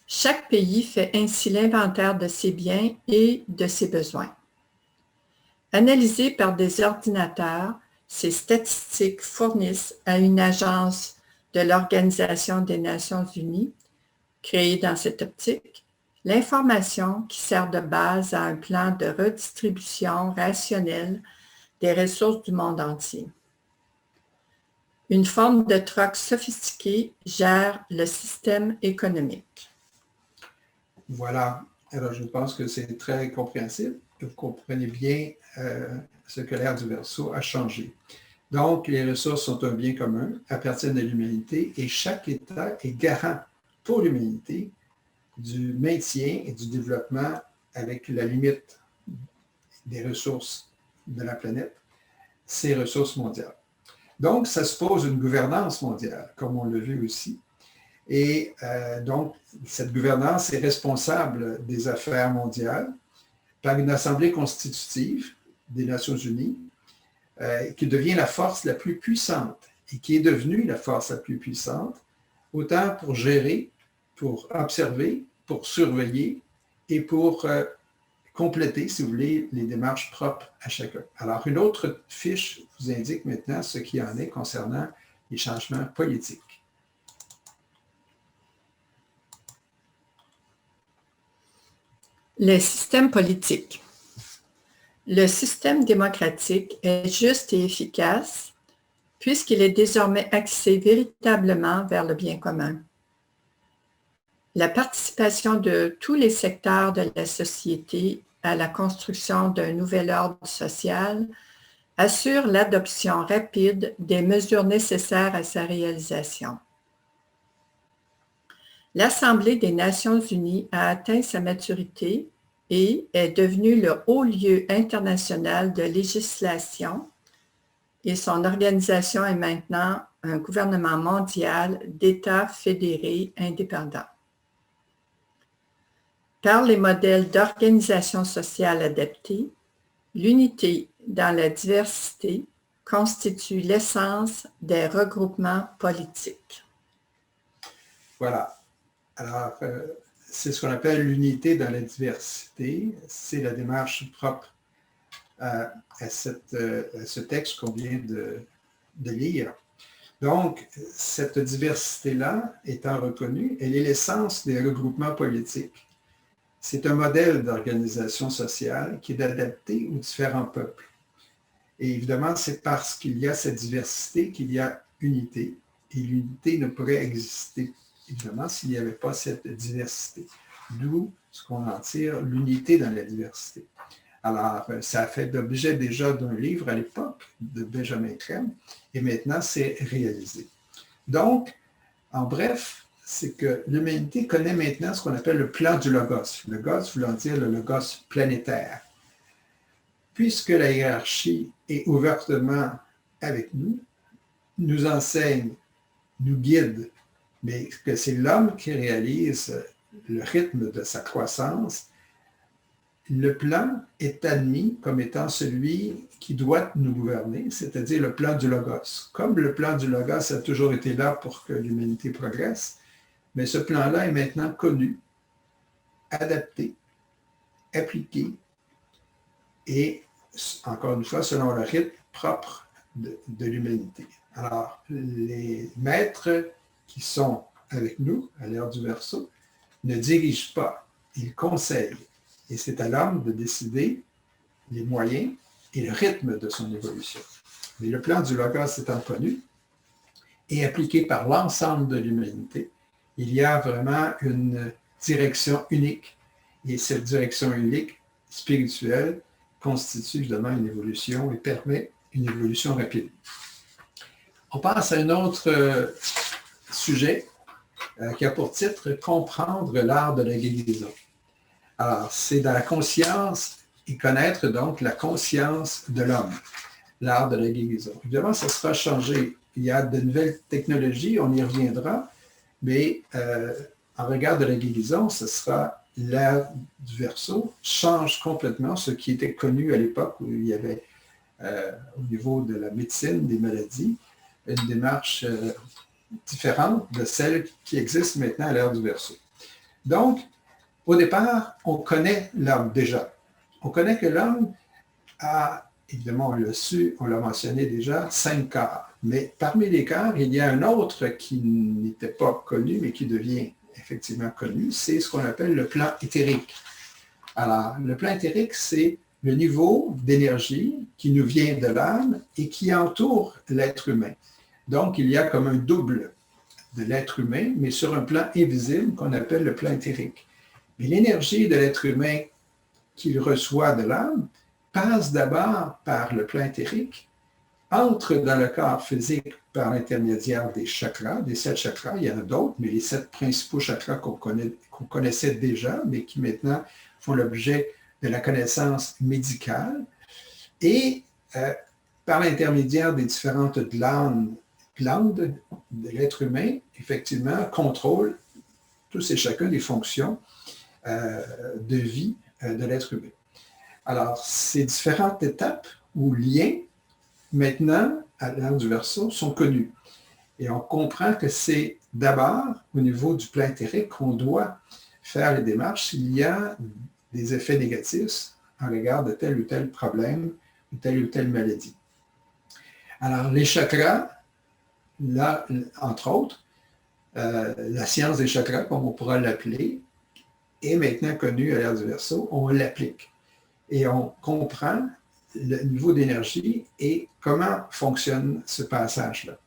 Chaque pays fait ainsi l'inventaire de ses biens et de ses besoins. Analysés par des ordinateurs, ces statistiques fournissent à une agence de l'Organisation des Nations Unies, créée dans cette optique, l'information qui sert de base à un plan de redistribution rationnelle des ressources du monde entier. Une forme de troc sophistiquée gère le système économique. Voilà. Alors, je pense que c'est très compréhensible. Vous comprenez bien ce que l'ère du Verseau a changé. Donc, les ressources sont un bien commun, appartiennent à l'humanité et chaque État est garant pour l'humanité du maintien et du développement avec la limite des ressources de la planète, ces ressources mondiales. Donc, ça suppose une gouvernance mondiale, comme on l'a vu aussi. Et donc, cette gouvernance est responsable des affaires mondiales par une assemblée constitutive des Nations Unies qui devient la force la plus puissante et qui est devenue la force la plus puissante, autant pour gérer, pour observer, pour surveiller et pour compléter, si vous voulez, les démarches propres à chacun. Alors, une autre fiche vous indique maintenant ce qu'il en est concernant les changements politiques. Les systèmes politiques. Le système démocratique est juste et efficace puisqu'il est désormais axé véritablement vers le bien commun. La participation de tous les secteurs de la société à la construction d'un nouvel ordre social assure l'adoption rapide des mesures nécessaires à sa réalisation. L'Assemblée des Nations unies a atteint sa maturité et est devenue le haut lieu international de législation et son organisation est maintenant un gouvernement mondial d'États fédérés indépendants. Par les modèles d'organisation sociale adaptés, l'unité dans la diversité constitue l'essence des regroupements politiques. Voilà. Alors, c'est ce qu'on appelle l'unité dans la diversité. C'est la démarche propre à ce texte qu'on vient de lire. Donc, cette diversité-là étant reconnue, elle est l'essence des regroupements politiques. C'est un modèle d'organisation sociale qui est adapté aux différents peuples. Et évidemment, c'est parce qu'il y a cette diversité qu'il y a unité. Et l'unité ne pourrait exister, évidemment, s'il n'y avait pas cette diversité. D'où ce qu'on en tire, l'unité dans la diversité. Alors, ça a fait l'objet déjà d'un livre à l'époque de Benjamin Crème, et maintenant, c'est réalisé. Donc, en bref, c'est que l'humanité connaît maintenant ce qu'on appelle le plan du Logos. Le Logos voulant dire le Logos planétaire. Puisque la hiérarchie est ouvertement avec nous, nous enseigne, nous guide, mais que c'est l'homme qui réalise le rythme de sa croissance, le plan est admis comme étant celui qui doit nous gouverner, c'est-à-dire le plan du Logos. Comme le plan du Logos a toujours été là pour que l'humanité progresse, mais ce plan-là est maintenant connu adaptées, appliquées et, encore une fois, selon le rythme propre de l'humanité. Alors, les maîtres qui sont avec nous à l'ère du Verseau ne dirigent pas, ils conseillent. Et c'est à l'homme de décider les moyens et le rythme de son évolution. Mais le plan du Logos étant connu et appliqué par l'ensemble de l'humanité, il y a vraiment une direction unique. Et cette direction unique, spirituelle, constitue évidemment une évolution et permet une évolution rapide. On passe à un autre sujet qui a pour titre « Comprendre l'art de la guérison ». Alors, c'est dans la conscience et connaître donc la conscience de l'homme, l'art de la guérison. Évidemment, ça sera changé. Il y a de nouvelles technologies, on y reviendra, mais en regard de la guérison, ce sera l'ère du Verseau, change complètement ce qui était connu à l'époque où il y avait, au niveau de la médecine des maladies, une démarche différente de celle qui existe maintenant à l'ère du Verseau. Donc, au départ, on connaît l'homme déjà. On connaît que l'homme a, évidemment, on l'a su, on l'a mentionné déjà, 5 corps. Mais parmi les corps, il y a un autre qui n'était pas connu, mais qui devient effectivement connu, c'est ce qu'on appelle le plan éthérique. Alors, le plan éthérique, c'est le niveau d'énergie qui nous vient de l'âme et qui entoure l'être humain. Donc, il y a comme un double de l'être humain, mais sur un plan invisible qu'on appelle le plan éthérique. Mais l'énergie de l'être humain qu'il reçoit de l'âme passe d'abord par le plan éthérique, entre dans le corps physique par l'intermédiaire des chakras, des 7 chakras, il y en a d'autres, mais les 7 principaux chakras qu'on connaissait déjà, mais qui maintenant font l'objet de la connaissance médicale, et par l'intermédiaire des différentes glandes de l'être humain, effectivement, contrôle tous et chacun des fonctions de vie de l'être humain. Alors, ces différentes étapes ou liens, maintenant, à l'ère du Verseau, sont connus. Et on comprend que c'est d'abord, au niveau du plan éthérique, qu'on doit faire les démarches s'il y a des effets négatifs en regard de tel ou tel problème ou telle maladie. Alors, les chakras, là, entre autres, la science des chakras, comme on pourra l'appeler, est maintenant connue à l'ère du Verseau, on l'applique. Et on comprend le niveau d'énergie et comment fonctionne ce passage-là.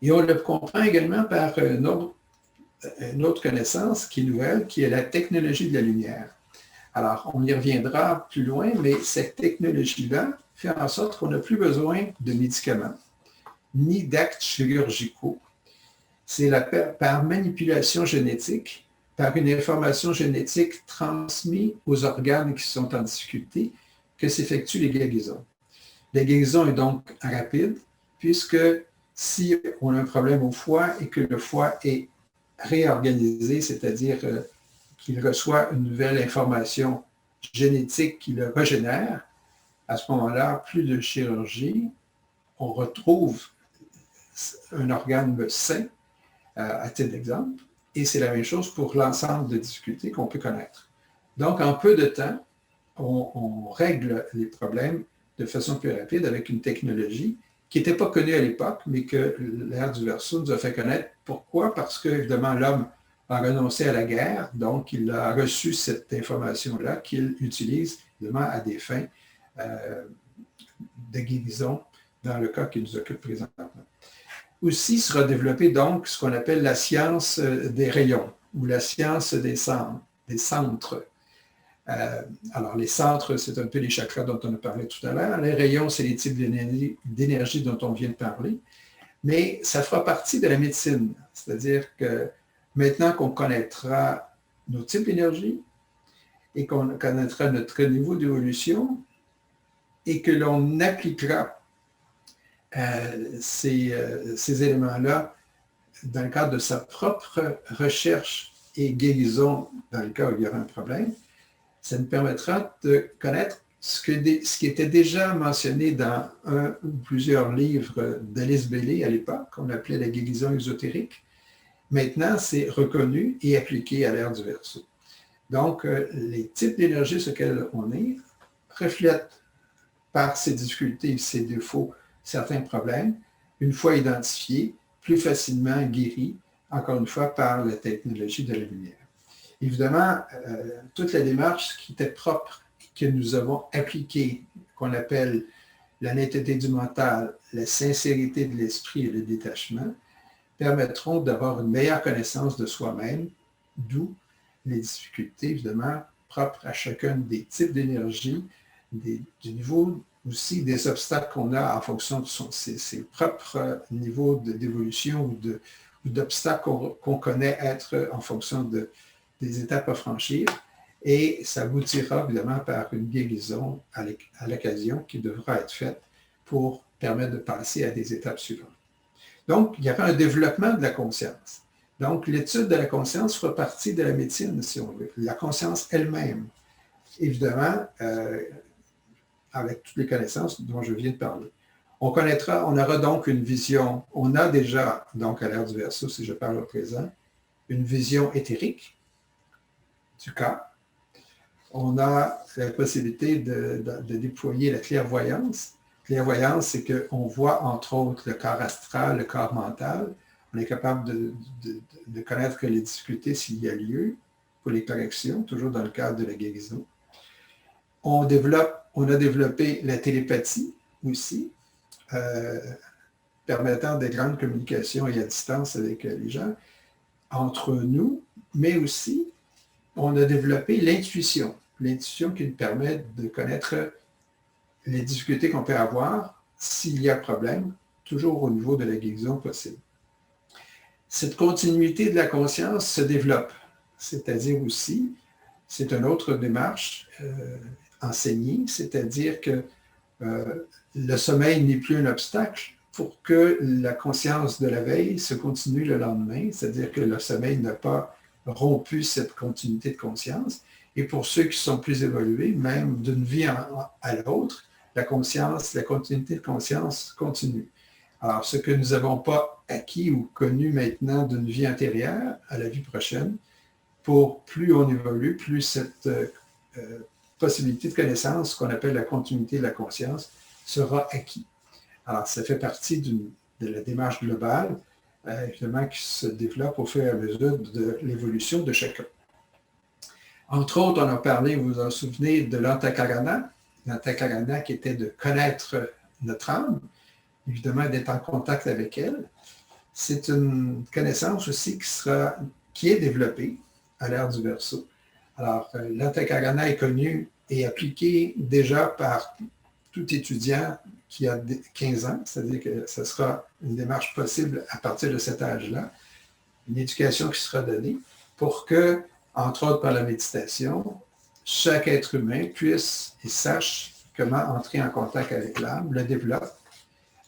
Et on le comprend également par une autre connaissance qui est nouvelle, qui est la technologie de la lumière. Alors, on y reviendra plus loin, mais cette technologie-là fait en sorte qu'on n'a plus besoin de médicaments, ni d'actes chirurgicaux. C'est par manipulation génétique, par une information génétique transmise aux organes qui sont en difficulté, que s'effectuent les guérisons. La guérison est donc rapide, puisque si on a un problème au foie et que le foie est réorganisé, c'est-à-dire qu'il reçoit une nouvelle information génétique qui le régénère, à ce moment-là, plus de chirurgie, on retrouve un organe sain, à titre d'exemple, et c'est la même chose pour l'ensemble de difficultés qu'on peut connaître. Donc, en peu de temps, on règle les problèmes de façon plus rapide avec une technologie qui n'était pas connue à l'époque, mais que l'ère du Verseau nous a fait connaître. Pourquoi? Parce que, évidemment, l'homme a renoncé à la guerre, donc il a reçu cette information-là qu'il utilise, évidemment, à des fins de guérison, dans le cas qui nous occupe présentement. Aussi sera développée donc ce qu'on appelle la science des rayons ou la science des centres. Alors, les centres, c'est un peu les chakras dont on a parlé tout à l'heure. Les rayons, c'est les types d'énergie dont on vient de parler. Mais ça fera partie de la médecine. C'est-à-dire que maintenant qu'on connaîtra nos types d'énergie et qu'on connaîtra notre niveau d'évolution et que l'on appliquera ces éléments-là dans le cadre de sa propre recherche et guérison, dans le cas où il y aura un problème, ça nous permettra de connaître ce qui était déjà mentionné dans un ou plusieurs livres d'Alice Bailey à l'époque, qu'on appelait la guérison ésotérique. Maintenant, c'est reconnu et appliqué à l'ère du Verseau. Donc, les types d'énergie sur lesquels on est reflètent par ces difficultés, ces défauts, certains problèmes, une fois identifiés, plus facilement guéris, encore une fois, par la technologie de la lumière. Évidemment, toute la démarche qui était propre, que nous avons appliquée, qu'on appelle la netteté du mental, la sincérité de l'esprit et le détachement, permettront d'avoir une meilleure connaissance de soi-même, d'où les difficultés, évidemment, propres à chacun des types d'énergie, du niveau aussi des obstacles qu'on a en fonction de ses propres niveaux d'évolution ou d'obstacles qu'on connaît être en fonction des étapes à franchir. Et ça aboutira évidemment par une guérison à l'occasion qui devra être faite pour permettre de passer à des étapes suivantes. Donc, il y aura un développement de la conscience. Donc, l'étude de la conscience fera partie de la médecine, si on veut. La conscience elle-même, évidemment, avec toutes les connaissances dont je viens de parler. On aura donc une vision, on a déjà, donc à l'ère du Verseau, si je parle au présent, une vision éthérique du cas. On a la possibilité de déployer la clairvoyance. La clairvoyance, c'est qu'on voit entre autres le corps astral, le corps mental. On est capable de connaître les difficultés s'il y a lieu pour les corrections, toujours dans le cadre de la guérison. On a développé la télépathie aussi, permettant des grandes communications et à distance avec les gens, entre nous, mais aussi on a développé l'intuition qui nous permet de connaître les difficultés qu'on peut avoir s'il y a problème, toujours au niveau de la guérison possible. Cette continuité de la conscience se développe, c'est-à-dire aussi, c'est une autre démarche enseignée, c'est-à-dire que le sommeil n'est plus un obstacle pour que la conscience de la veille se continue le lendemain, c'est-à-dire que le sommeil n'a pas rompu cette continuité de conscience. Et pour ceux qui sont plus évolués, même d'une vie à l'autre, la continuité de conscience continue. Alors, ce que nous n'avons pas acquis ou connu maintenant d'une vie antérieure à la vie prochaine, plus on évolue, plus cette possibilité de connaissance qu'on appelle la continuité de la conscience sera acquis. Alors, ça fait partie de la démarche globale, évidemment, qui se développe au fur et à mesure de l'évolution de chacun. Entre autres, on a parlé, vous vous en souvenez, de l'antakarana. L'antakarana qui était de connaître notre âme, évidemment d'être en contact avec elle. C'est une connaissance aussi qui est développée à l'ère du Verseau. Alors, l'antakarana est connu et appliqué déjà par tout étudiant qui a 15 ans, c'est-à-dire que ce sera une démarche possible à partir de cet âge-là, une éducation qui sera donnée pour que, entre autres par la méditation, chaque être humain puisse et sache comment entrer en contact avec l'âme, le développe,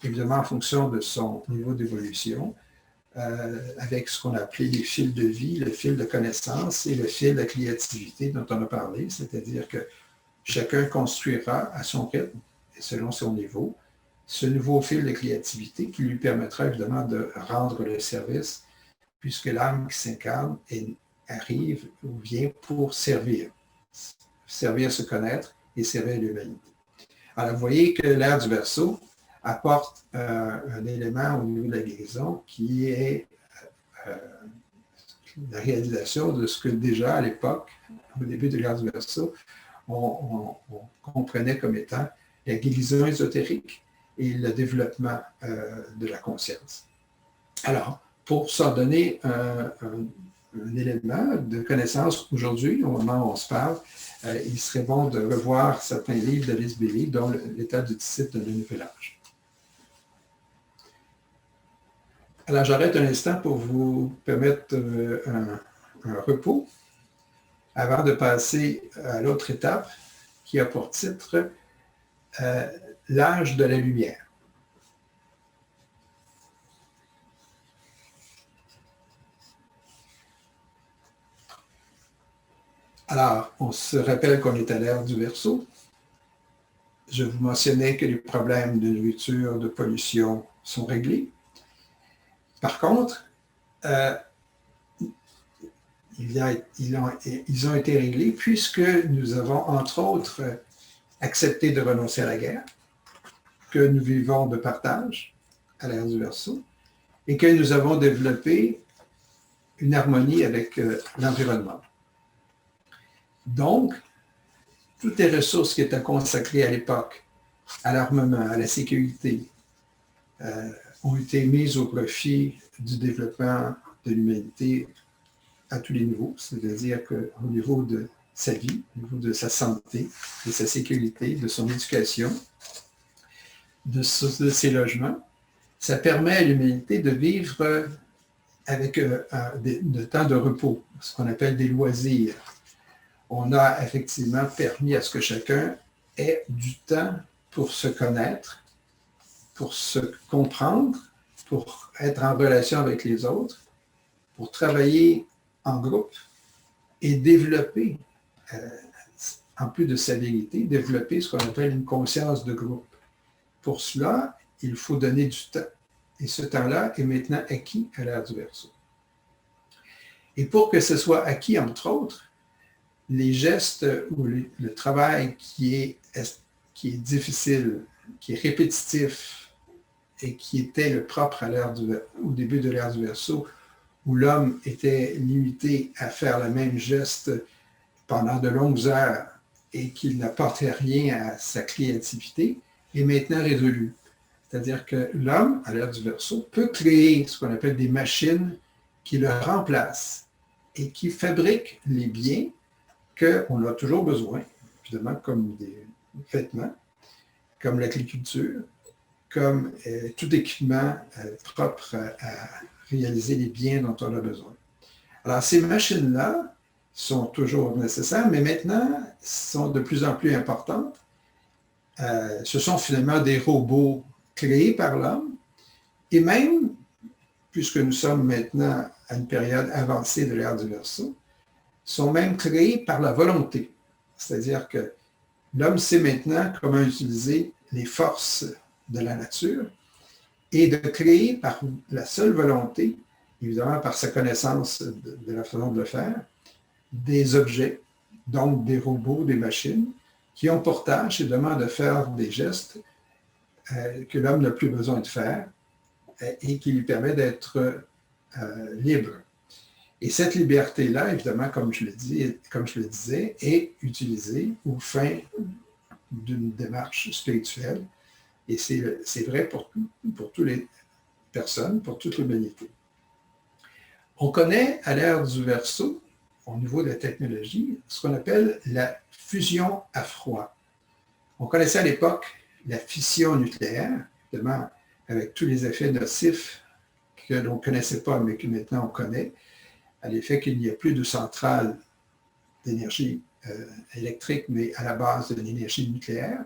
évidemment en fonction de son niveau d'évolution, avec ce qu'on a appelé les fils de vie, le fil de connaissance et le fil de créativité dont on a parlé, c'est-à-dire que chacun construira à son rythme et selon son niveau ce nouveau fil de créativité qui lui permettra évidemment de rendre le service puisque l'âme qui s'incarne arrive ou vient pour servir se connaître et servir l'humanité. Alors, vous voyez que l'ère du Verseau apporte un élément au niveau de la guérison qui est la réalisation de ce que déjà à l'époque, au début de l'ère du Verseau, on comprenait comme étant la guérison ésotérique et le développement de la conscience. Alors, pour s'en donner un élément de connaissance aujourd'hui, au moment où on se parle, il serait bon de revoir certains livres d'Alice Bailey, dont l'état du disciple de le nouvel âge. Alors, j'arrête un instant pour vous permettre un repos avant de passer à l'autre étape qui a pour titre l'âge de la lumière. Alors, on se rappelle qu'on est à l'ère du Verseau. Je vous mentionnais que les problèmes de nourriture, de pollution sont réglés. Par contre, il ils ont été réglés puisque nous avons, entre autres, accepté de renoncer à la guerre, que nous vivons de partage à l'ère du Verseau et que nous avons développé une harmonie avec l'environnement. Donc, toutes les ressources qui étaient consacrées à l'époque à l'armement, à la sécurité, ont été mises au profit du développement de l'humanité à tous les niveaux, c'est-à-dire qu'au niveau de sa vie, au niveau de sa santé, de sa sécurité, de son éducation, de ses logements, ça permet à l'humanité de vivre avec de temps de repos, ce qu'on appelle des loisirs. On a effectivement permis à ce que chacun ait du temps pour se connaître, pour se comprendre, pour être en relation avec les autres, pour travailler en groupe et développer, en plus de sa vérité, développer ce qu'on appelle une conscience de groupe. Pour cela, il faut donner du temps. Et ce temps-là est maintenant acquis à l'ère du Verseau. Et pour que ce soit acquis, entre autres, les gestes ou le travail qui est difficile, qui est répétitif et qui était le propre au début de l'ère du Verseau, où l'homme était limité à faire le même geste pendant de longues heures et qu'il n'apportait rien à sa créativité, est maintenant résolu. C'est-à-dire que l'homme, à l'ère du Verseau, peut créer ce qu'on appelle des machines qui le remplacent et qui fabriquent les biens qu'on a toujours besoin, évidemment, comme des vêtements, comme l'agriculture, comme tout équipement propre à réaliser les biens dont on a besoin. Alors, ces machines-là sont toujours nécessaires, mais maintenant sont de plus en plus importantes. Ce sont finalement des robots créés par l'homme, et même, puisque nous sommes maintenant à une période avancée de l'ère du Verseau, sont même créés par la volonté. C'est-à-dire que l'homme sait maintenant comment utiliser les forces de la nature et de créer par la seule volonté, évidemment par sa connaissance de la façon de le faire, des objets, donc des robots, des machines, qui ont pour tâche évidemment de faire des gestes que l'homme n'a plus besoin de faire et qui lui permet d'être libre. Et cette liberté-là, évidemment, comme je le disais, est utilisée aux fins d'une démarche spirituelle. Et c'est vrai pour toutes les personnes, pour toute l'humanité. On connaît à l'ère du Verseau, au niveau de la technologie, ce qu'on appelle la fusion à froid. On connaissait à l'époque la fission nucléaire, évidemment, avec tous les effets nocifs que l'on ne connaissait pas, mais que maintenant on connaît, à l'effet qu'il n'y a plus de centrale d'énergie électrique, mais à la base de l'énergie nucléaire.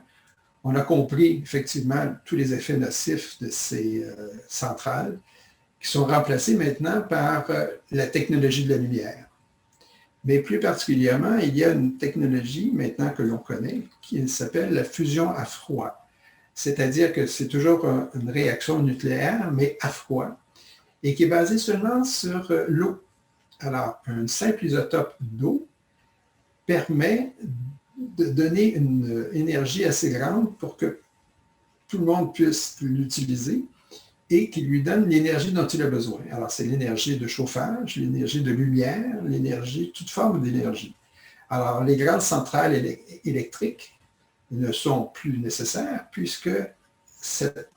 On a compris effectivement tous les effets nocifs de ces centrales qui sont remplacés maintenant par la technologie de la lumière. Mais plus particulièrement, il y a une technologie maintenant que l'on connaît qui s'appelle la fusion à froid. C'est-à-dire que c'est toujours une réaction nucléaire, mais à froid, et qui est basée seulement sur l'eau. Alors, un simple isotope d'eau permet de donner une énergie assez grande pour que tout le monde puisse l'utiliser et qui lui donne l'énergie dont il a besoin. Alors, c'est l'énergie de chauffage, l'énergie de lumière, l'énergie, toute forme d'énergie. Alors, les grandes centrales électriques ne sont plus nécessaires puisque cette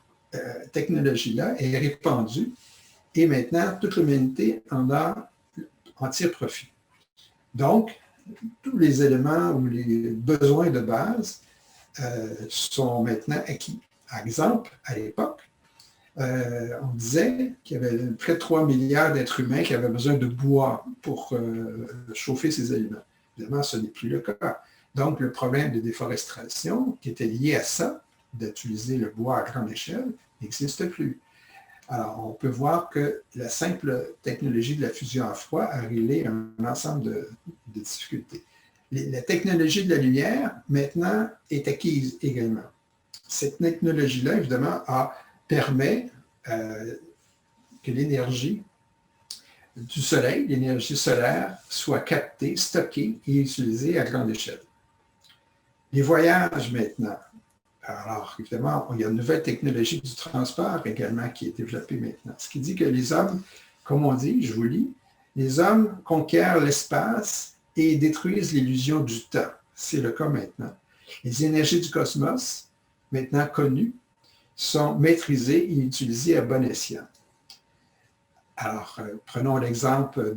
technologie-là est répandue et maintenant, toute l'humanité en tire profit. Donc, tous les éléments ou les besoins de base sont maintenant acquis. Par exemple, à l'époque, on disait qu'il y avait près de 3 milliards d'êtres humains qui avaient besoin de bois pour chauffer ces aliments. Évidemment, ce n'est plus le cas. Donc, le problème de déforestation qui était lié à ça, d'utiliser le bois à grande échelle, n'existe plus. Alors, on peut voir que la simple technologie de la fusion à froid a réglé un ensemble de difficultés. La technologie de la lumière, maintenant, est acquise également. Cette technologie-là, évidemment, permet que l'énergie du soleil, l'énergie solaire, soit captée, stockée et utilisée à grande échelle. Les voyages maintenant. Alors, évidemment, il y a une nouvelle technologie du transport également qui est développée maintenant. Ce qui dit que les hommes, comme on dit, je vous lis, les hommes conquièrent l'espace et détruisent l'illusion du temps. C'est le cas maintenant. Les énergies du cosmos, maintenant connues, sont maîtrisées et utilisées à bon escient. Alors, prenons l'exemple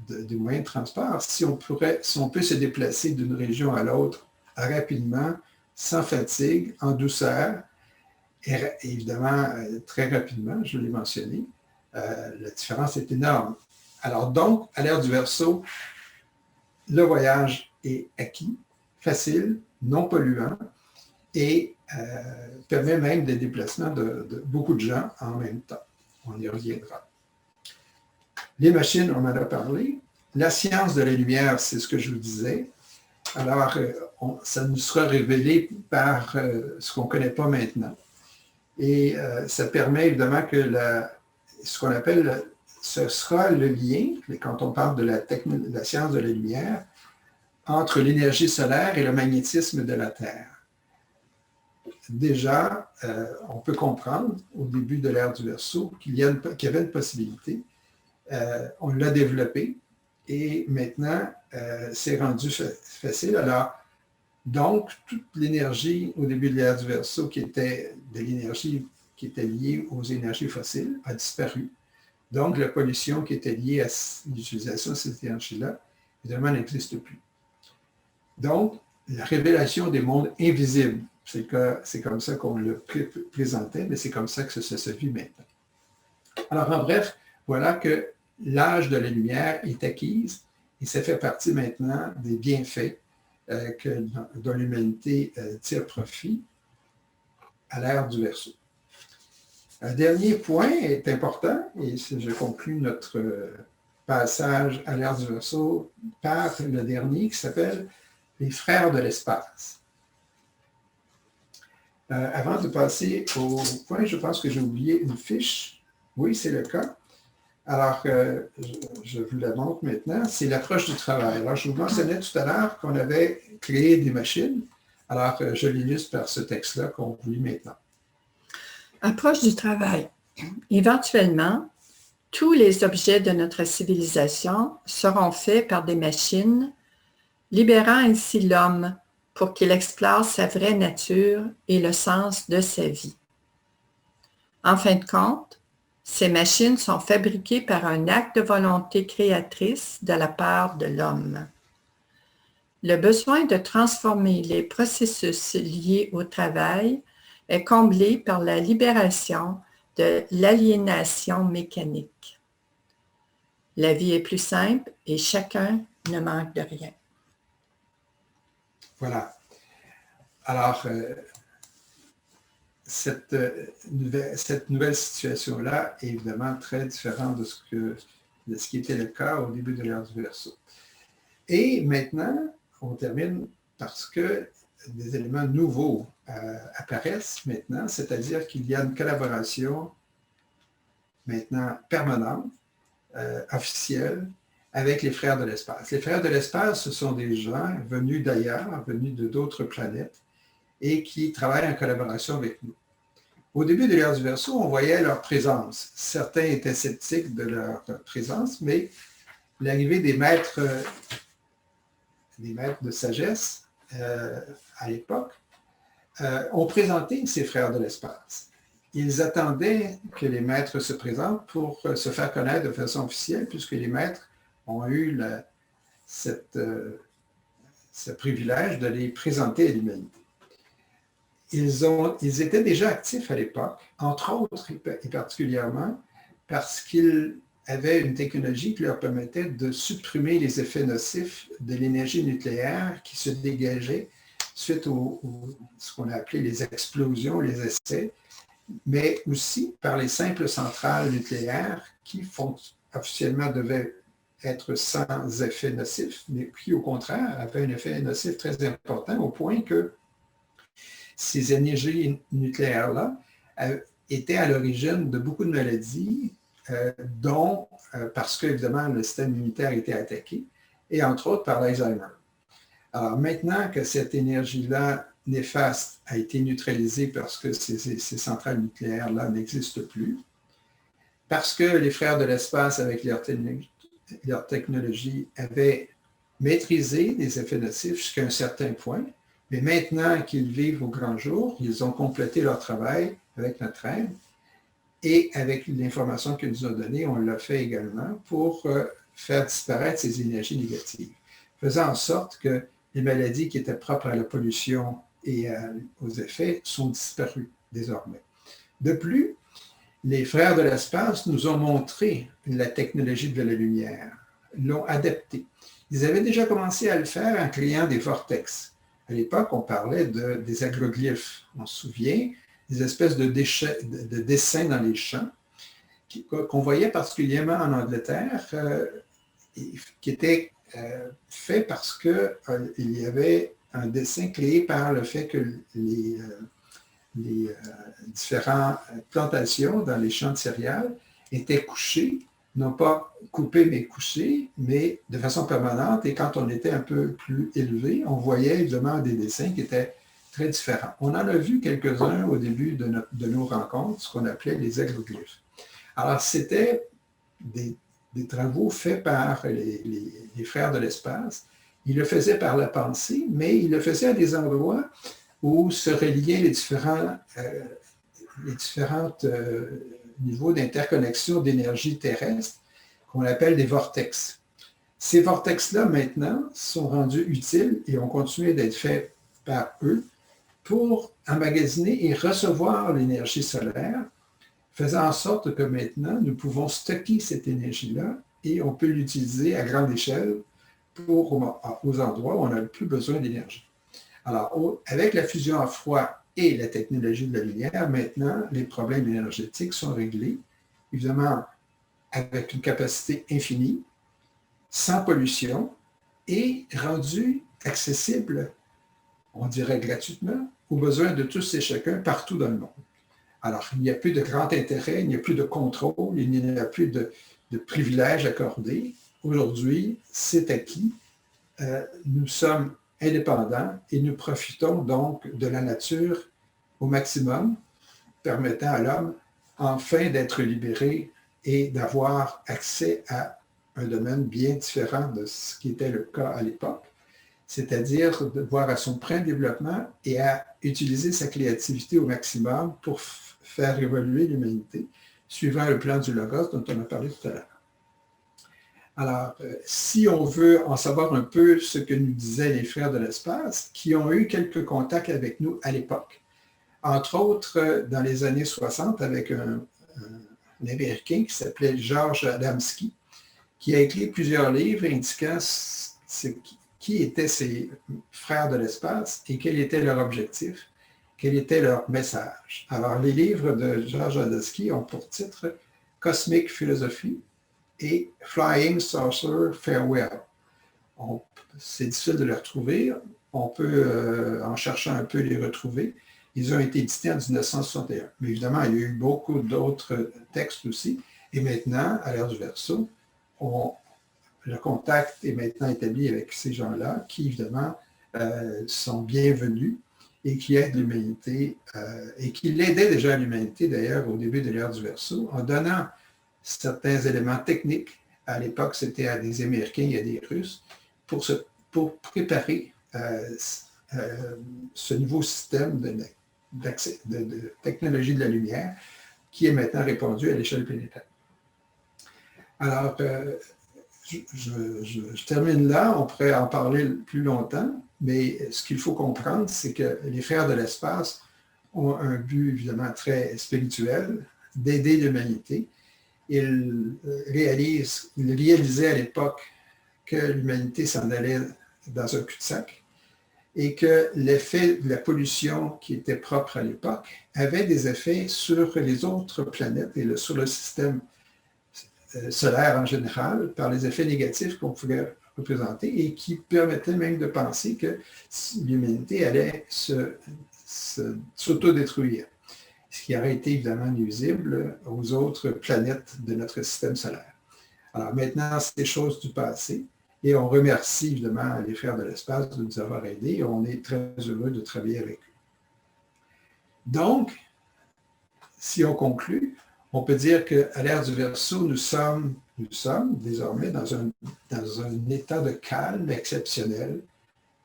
du moyen de transport. Si on peut se déplacer d'une région à l'autre rapidement, sans fatigue, en douceur, et évidemment très rapidement, je l'ai mentionné, la différence est énorme. Alors donc, à l'ère du Verseau, le voyage est acquis, facile, non polluant, et permet même des déplacements de beaucoup de gens en même temps. On y reviendra. Les machines, on en a parlé. La science de la lumière, c'est ce que je vous disais. Alors, ça nous sera révélé par ce qu'on ne connaît pas maintenant. Et ça permet évidemment que ce qu'on appelle, ce sera le lien, quand on parle de la science de la lumière, entre l'énergie solaire et le magnétisme de la Terre. Déjà, on peut comprendre au début de l'ère du Verseau qu'il y avait une possibilité. On l'a développé et maintenant, c'est rendu facile. Alors, donc, toute l'énergie au début de l'ère du Verseau qui était de l'énergie qui était liée aux énergies fossiles a disparu. Donc, la pollution qui était liée à l'utilisation de cette énergie-là, évidemment, n'existe plus. Donc, la révélation des mondes invisibles, c'est comme ça qu'on le présentait, mais c'est comme ça que ça se vit maintenant. Alors, en bref, voilà que l'âge de la lumière est acquise et ça fait partie maintenant des bienfaits dont l'humanité tire profit à l'ère du Verseau. Un dernier point est important, et je conclus notre passage à l'ère du Verseau par le dernier qui s'appelle les frères de l'espace. Avant de passer au point, je pense que j'ai oublié une fiche. Oui, c'est le cas. Alors, je vous la montre maintenant. C'est l'approche du travail. Alors, je vous mentionnais tout à l'heure qu'on avait créé des machines. Alors, je l'illustre par ce texte-là qu'on vous lit maintenant. Approche du travail. Éventuellement, tous les objets de notre civilisation seront faits par des machines, libérant ainsi l'homme pour qu'il explore sa vraie nature et le sens de sa vie. En fin de compte, ces machines sont fabriquées par un acte de volonté créatrice de la part de l'homme. Le besoin de transformer les processus liés au travail est comblé par la libération de l'aliénation mécanique. La vie est plus simple et chacun ne manque de rien. Voilà. Alors, cette nouvelle situation-là est évidemment très différente de ce qui était le cas au début de l'ère du Verseau. Et maintenant, on termine parce que des éléments nouveaux apparaissent maintenant, c'est-à-dire qu'il y a une collaboration maintenant permanente, officielle, avec les Frères de l'Espace. Les Frères de l'Espace, ce sont des gens venus d'ailleurs, venus de d'autres planètes, et qui travaillent en collaboration avec nous. Au début de l'ère du Verseau, on voyait leur présence. Certains étaient sceptiques de leur présence, mais l'arrivée des maîtres de sagesse à l'époque ont présenté ces Frères de l'Espace. Ils attendaient que les maîtres se présentent pour se faire connaître de façon officielle, puisque les maîtres ont eu ce privilège de les présenter à l'humanité. Ils étaient déjà actifs à l'époque, entre autres et particulièrement parce qu'ils avaient une technologie qui leur permettait de supprimer les effets nocifs de l'énergie nucléaire qui se dégageait suite ce qu'on a appelé les explosions, les essais, mais aussi par les simples centrales nucléaires qui officiellement devaient être sans effet nocif, mais qui, au contraire, avaient un effet nocif très important au point que ces énergies nucléaires-là étaient à l'origine de beaucoup de maladies dont, parce que, évidemment, le système immunitaire a été attaqué, et entre autres par l'Alzheimer. Alors maintenant que cette énergie-là néfaste a été neutralisée parce que ces centrales nucléaires-là n'existent plus, parce que les frères de l'espace, avec leur technologie, avaient maîtrisé les effets nocifs jusqu'à un certain point, mais maintenant qu'ils vivent au grand jour, ils ont complété leur travail avec notre aide et avec l'information qu'ils nous ont donnée, on l'a fait également pour faire disparaître ces énergies négatives, faisant en sorte que les maladies qui étaient propres à la pollution et aux effets sont disparues désormais. De plus, les frères de l'espace nous ont montré la technologie de la lumière, l'ont adaptée. Ils avaient déjà commencé à le faire en créant des vortex. À l'époque, on parlait des agroglyphes. On se souvient, des espèces de dessins dans les champs qu'on voyait particulièrement en Angleterre, qui étaient faits parce qu'il y avait un dessin créé par le fait que les différentes plantations dans les champs de céréales étaient couchées, non pas coupées mais couchées, mais de façon permanente. Et quand on était un peu plus élevé, on voyait évidemment des dessins qui étaient très différents. On en a vu quelques-uns au début de nos rencontres, ce qu'on appelait les agroglyphes. Alors, c'était des travaux faits par les frères de l'espace. Ils le faisaient par la pensée, mais ils le faisaient à des endroits où se reliaient les différents niveaux d'interconnexion d'énergie terrestre qu'on appelle des vortex. Ces vortex-là, maintenant, sont rendus utiles et ont continué d'être faits par eux pour emmagasiner et recevoir l'énergie solaire, faisant en sorte que maintenant, nous pouvons stocker cette énergie-là et on peut l'utiliser à grande échelle aux endroits où on n'a plus besoin d'énergie. Alors, avec la fusion à froid et la technologie de la lumière, maintenant, les problèmes énergétiques sont réglés, évidemment, avec une capacité infinie, sans pollution et rendus accessibles, on dirait gratuitement, aux besoins de tous et chacun partout dans le monde. Alors, il n'y a plus de grand intérêt, il n'y a plus de contrôle, il n'y a plus de privilèges accordés. Aujourd'hui, c'est acquis. Nous sommes indépendants et nous profitons donc de la nature au maximum, permettant à l'homme enfin d'être libéré et d'avoir accès à un domaine bien différent de ce qui était le cas à l'époque, c'est-à-dire de voir à son plein développement et à utiliser sa créativité au maximum pour faire évoluer l'humanité, suivant le plan du Logos dont on a parlé tout à l'heure. Alors, si on veut en savoir un peu ce que nous disaient les frères de l'espace, qui ont eu quelques contacts avec nous à l'époque, entre autres dans les années 60 avec un Américain qui s'appelait George Adamski, qui a écrit plusieurs livres indiquant qui étaient ces frères de l'espace et quel était leur objectif, quel était leur message. Alors, les livres de George Adamski ont pour titre « Cosmic Philosophy » et « Flying Saucer Farewell ». C'est difficile de les retrouver. On peut, en cherchant un peu, les retrouver. Ils ont été édités en 1961. Mais évidemment, il y a eu beaucoup d'autres textes aussi. Et maintenant, à l'ère du Verseau, le contact est maintenant établi avec ces gens-là qui, évidemment, sont bienvenus et qui aident l'humanité et qui l'aidaient déjà à l'humanité, d'ailleurs, au début de l'ère du Verseau, en donnant certains éléments techniques. À l'époque, c'était à des Américains et à des Russes pour préparer ce nouveau système de technologie de la lumière qui est maintenant répandu à l'échelle planétaire. Alors, je termine là, on pourrait en parler plus longtemps, mais ce qu'il faut comprendre, c'est que les frères de l'espace ont un but évidemment très spirituel, d'aider l'humanité. Ils réalisaient à l'époque que l'humanité s'en allait dans un cul-de-sac et que l'effet de la pollution qui était propre à l'époque avait des effets sur les autres planètes et sur le système solaire en général, par les effets négatifs qu'on pouvait représenter et qui permettaient même de penser que l'humanité allait s'autodétruire. ce qui aurait été évidemment nuisible aux autres planètes de notre système solaire. Alors maintenant, c'est des choses du passé et on remercie évidemment les frères de l'espace de nous avoir aidés et on est très heureux de travailler avec eux. Donc, si on conclut, on peut dire qu'à l'ère du Verseau, nous sommes désormais dans un état de calme exceptionnel,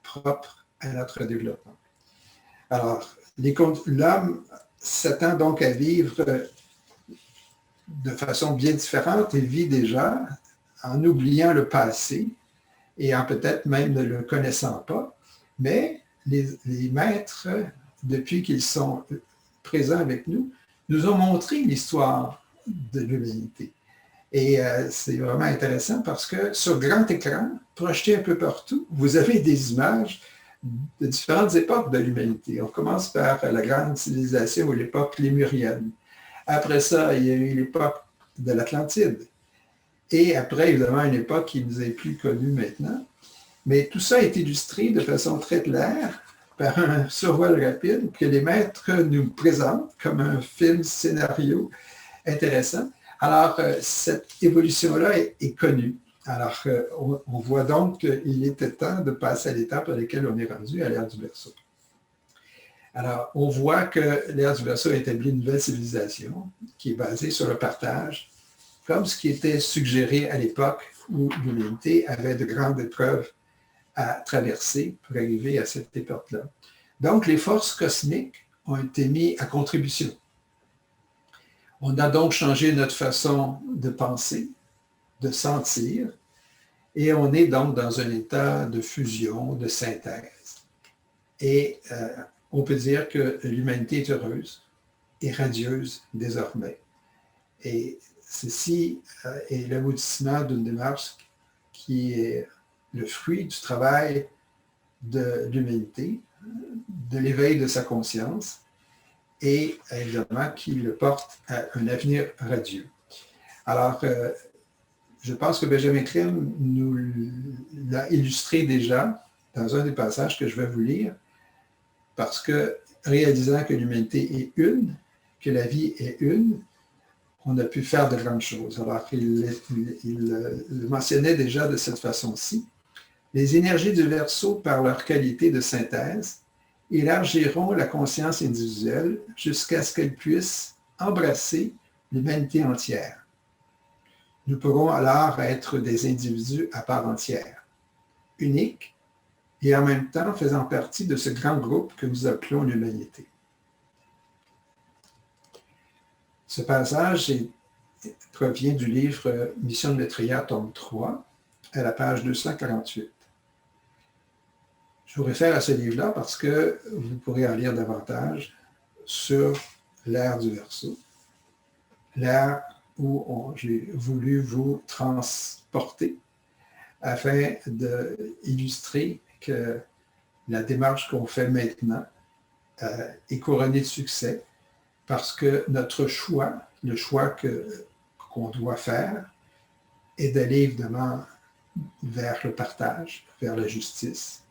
propre à notre développement. Alors, l'homme s'attend donc à vivre de façon bien différente. Il vit déjà en oubliant le passé et en peut-être même ne le connaissant pas. Mais les maîtres, depuis qu'ils sont présents avec nous, nous ont montré l'histoire de l'humanité. Et c'est vraiment intéressant parce que sur grand écran, projeté un peu partout, vous avez des images de différentes époques de l'humanité. On commence par la grande civilisation ou l'époque lémurienne. Après ça, il y a eu l'époque de l'Atlantide. Et après, évidemment, une époque qui nous est plus connue maintenant. Mais tout ça est illustré de façon très claire par un survol rapide que les maîtres nous présentent comme un film scénario intéressant. Alors, cette évolution-là est connue. Alors, on voit donc qu'il était temps de passer à l'étape à laquelle on est rendu à l'ère du Verseau. Alors, on voit que l'ère du Verseau a établi une nouvelle civilisation qui est basée sur le partage, comme ce qui était suggéré à l'époque où l'humanité avait de grandes épreuves à traverser pour arriver à cette époque-là. Donc, les forces cosmiques ont été mises à contribution. On a donc changé notre façon de penser, de sentir, et on est donc dans un état de fusion, de synthèse. Et on peut dire que l'humanité est heureuse et radieuse désormais. Et ceci est l'aboutissement d'une démarche qui est le fruit du travail de l'humanité, de l'éveil de sa conscience et évidemment qui le porte à un avenir radieux. Alors, je pense que Benjamin Crème nous l'a illustré déjà dans un des passages que je vais vous lire, parce que réalisant que l'humanité est une, que la vie est une, on a pu faire de grandes choses. Alors, il le mentionnait déjà de cette façon-ci. Les énergies du Verseau, par leur qualité de synthèse, élargiront la conscience individuelle jusqu'à ce qu'elle puisse embrasser l'humanité entière. Nous pourrons alors être des individus à part entière, uniques, et en même temps faisant partie de ce grand groupe que nous appelons l'humanité. Ce passage provient du livre Mission de Maitreya, tome 3, à la page 248. Je vous réfère à ce livre-là parce que vous pourrez en lire davantage sur l'ère du Verseau, l'ère où j'ai voulu vous transporter afin d'illustrer que la démarche qu'on fait maintenant est couronnée de succès parce que notre choix, le choix qu'on doit faire, est d'aller évidemment vers le partage, vers la justice,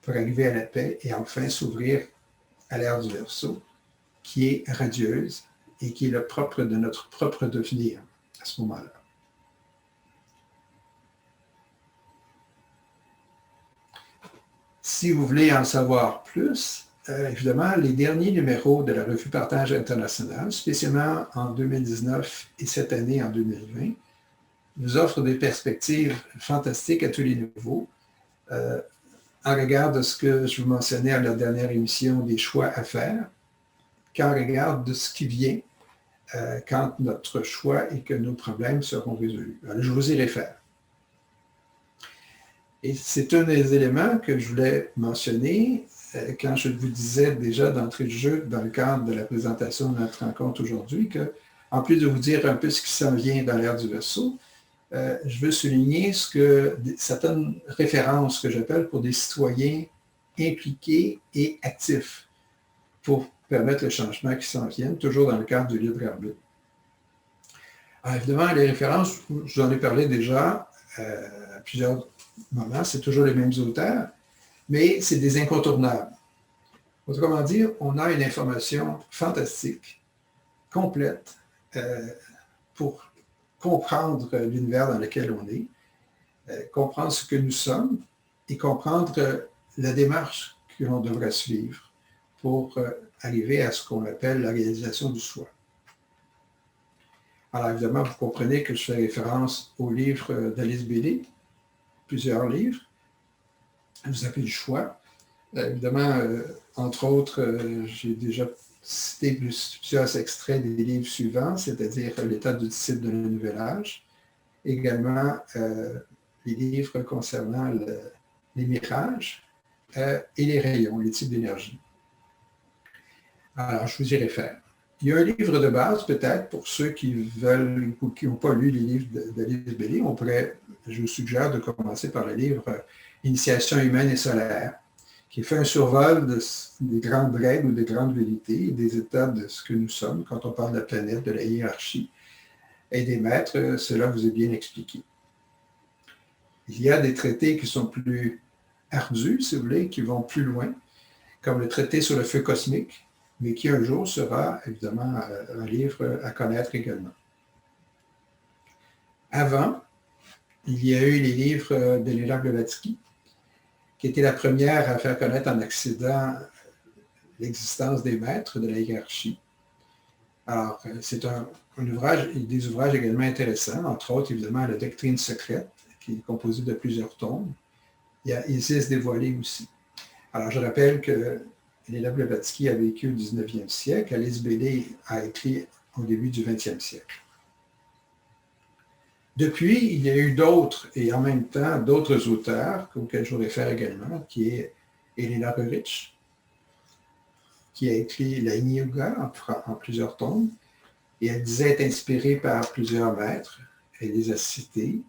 pour arriver à la paix et enfin s'ouvrir à l'ère du Verseau, qui est radieuse et qui est le propre de notre propre devenir à ce moment-là. Si vous voulez en savoir plus, évidemment, les derniers numéros de la revue Partage International, spécialement en 2019 et cette année en 2020, nous offrent des perspectives fantastiques à tous les niveaux, en regard de ce que je vous mentionnais à la dernière émission, des choix à faire, qu'en regard de ce qui vient quand notre choix et que nos problèmes seront résolus. Alors, je vous y réfère. Et c'est un des éléments que je voulais mentionner quand je vous disais déjà d'entrée de jeu dans le cadre de la présentation de notre rencontre aujourd'hui, que en plus de vous dire un peu ce qui s'en vient dans l'ère du Verseau, je veux souligner certaines références que j'appelle pour des citoyens impliqués et actifs pour permettre le changement qui s'en vient, toujours dans le cadre du libre arbitre. Alors, évidemment, les références, je vous en ai parlé déjà à plusieurs moments, c'est toujours les mêmes auteurs, mais c'est des incontournables. Autrement dit, on a une information fantastique complète pour comprendre l'univers dans lequel on est, comprendre ce que nous sommes et comprendre la démarche que l'on devrait suivre pour arriver à ce qu'on appelle la réalisation du soi. Alors évidemment, vous comprenez que je fais référence au livre d'Alice Bailey, plusieurs livres. Vous avez le choix. Évidemment, entre autres, j'ai déjà cité plusieurs extraits des livres suivants, c'est-à-dire L'état du disciple de le nouvel âge, également les livres concernant les mirages et les rayons, les types d'énergie. Alors, je vous y réfère. Il y a un livre de base, peut-être, pour ceux qui veulent ou qui n'ont pas lu les livres d'Alice Bailey. Je vous suggère de commencer par le livre Initiation humaine et solaire, qui fait un survol des grandes règles ou des grandes vérités, des états de ce que nous sommes quand on parle de la planète, de la hiérarchie et des maîtres. Cela vous est bien expliqué. Il y a des traités qui sont plus ardus, si vous voulez, qui vont plus loin, comme le traité sur le feu cosmique, mais qui un jour sera évidemment un livre à connaître également. Avant, il y a eu les livres d'Elena Blavatsky, qui était la première à faire connaître en Occident l'existence des maîtres de la hiérarchie. Alors, c'est un ouvrage, et des ouvrages également intéressants, entre autres, évidemment, La doctrine secrète, qui est composée de plusieurs tomes. Il y a Isis dévoilée aussi. Alors, je rappelle que Elena Blavatsky a vécu au 19e siècle, Alice Bailey a écrit au début du 20e siècle. Depuis, il y a eu d'autres, et en même temps, d'autres auteurs, auxquels je vous réfère également, qui est Elena Rurich, qui a écrit la Yin Yoga en plusieurs tomes, et elle disait être inspirée par plusieurs maîtres. Elle les a cités,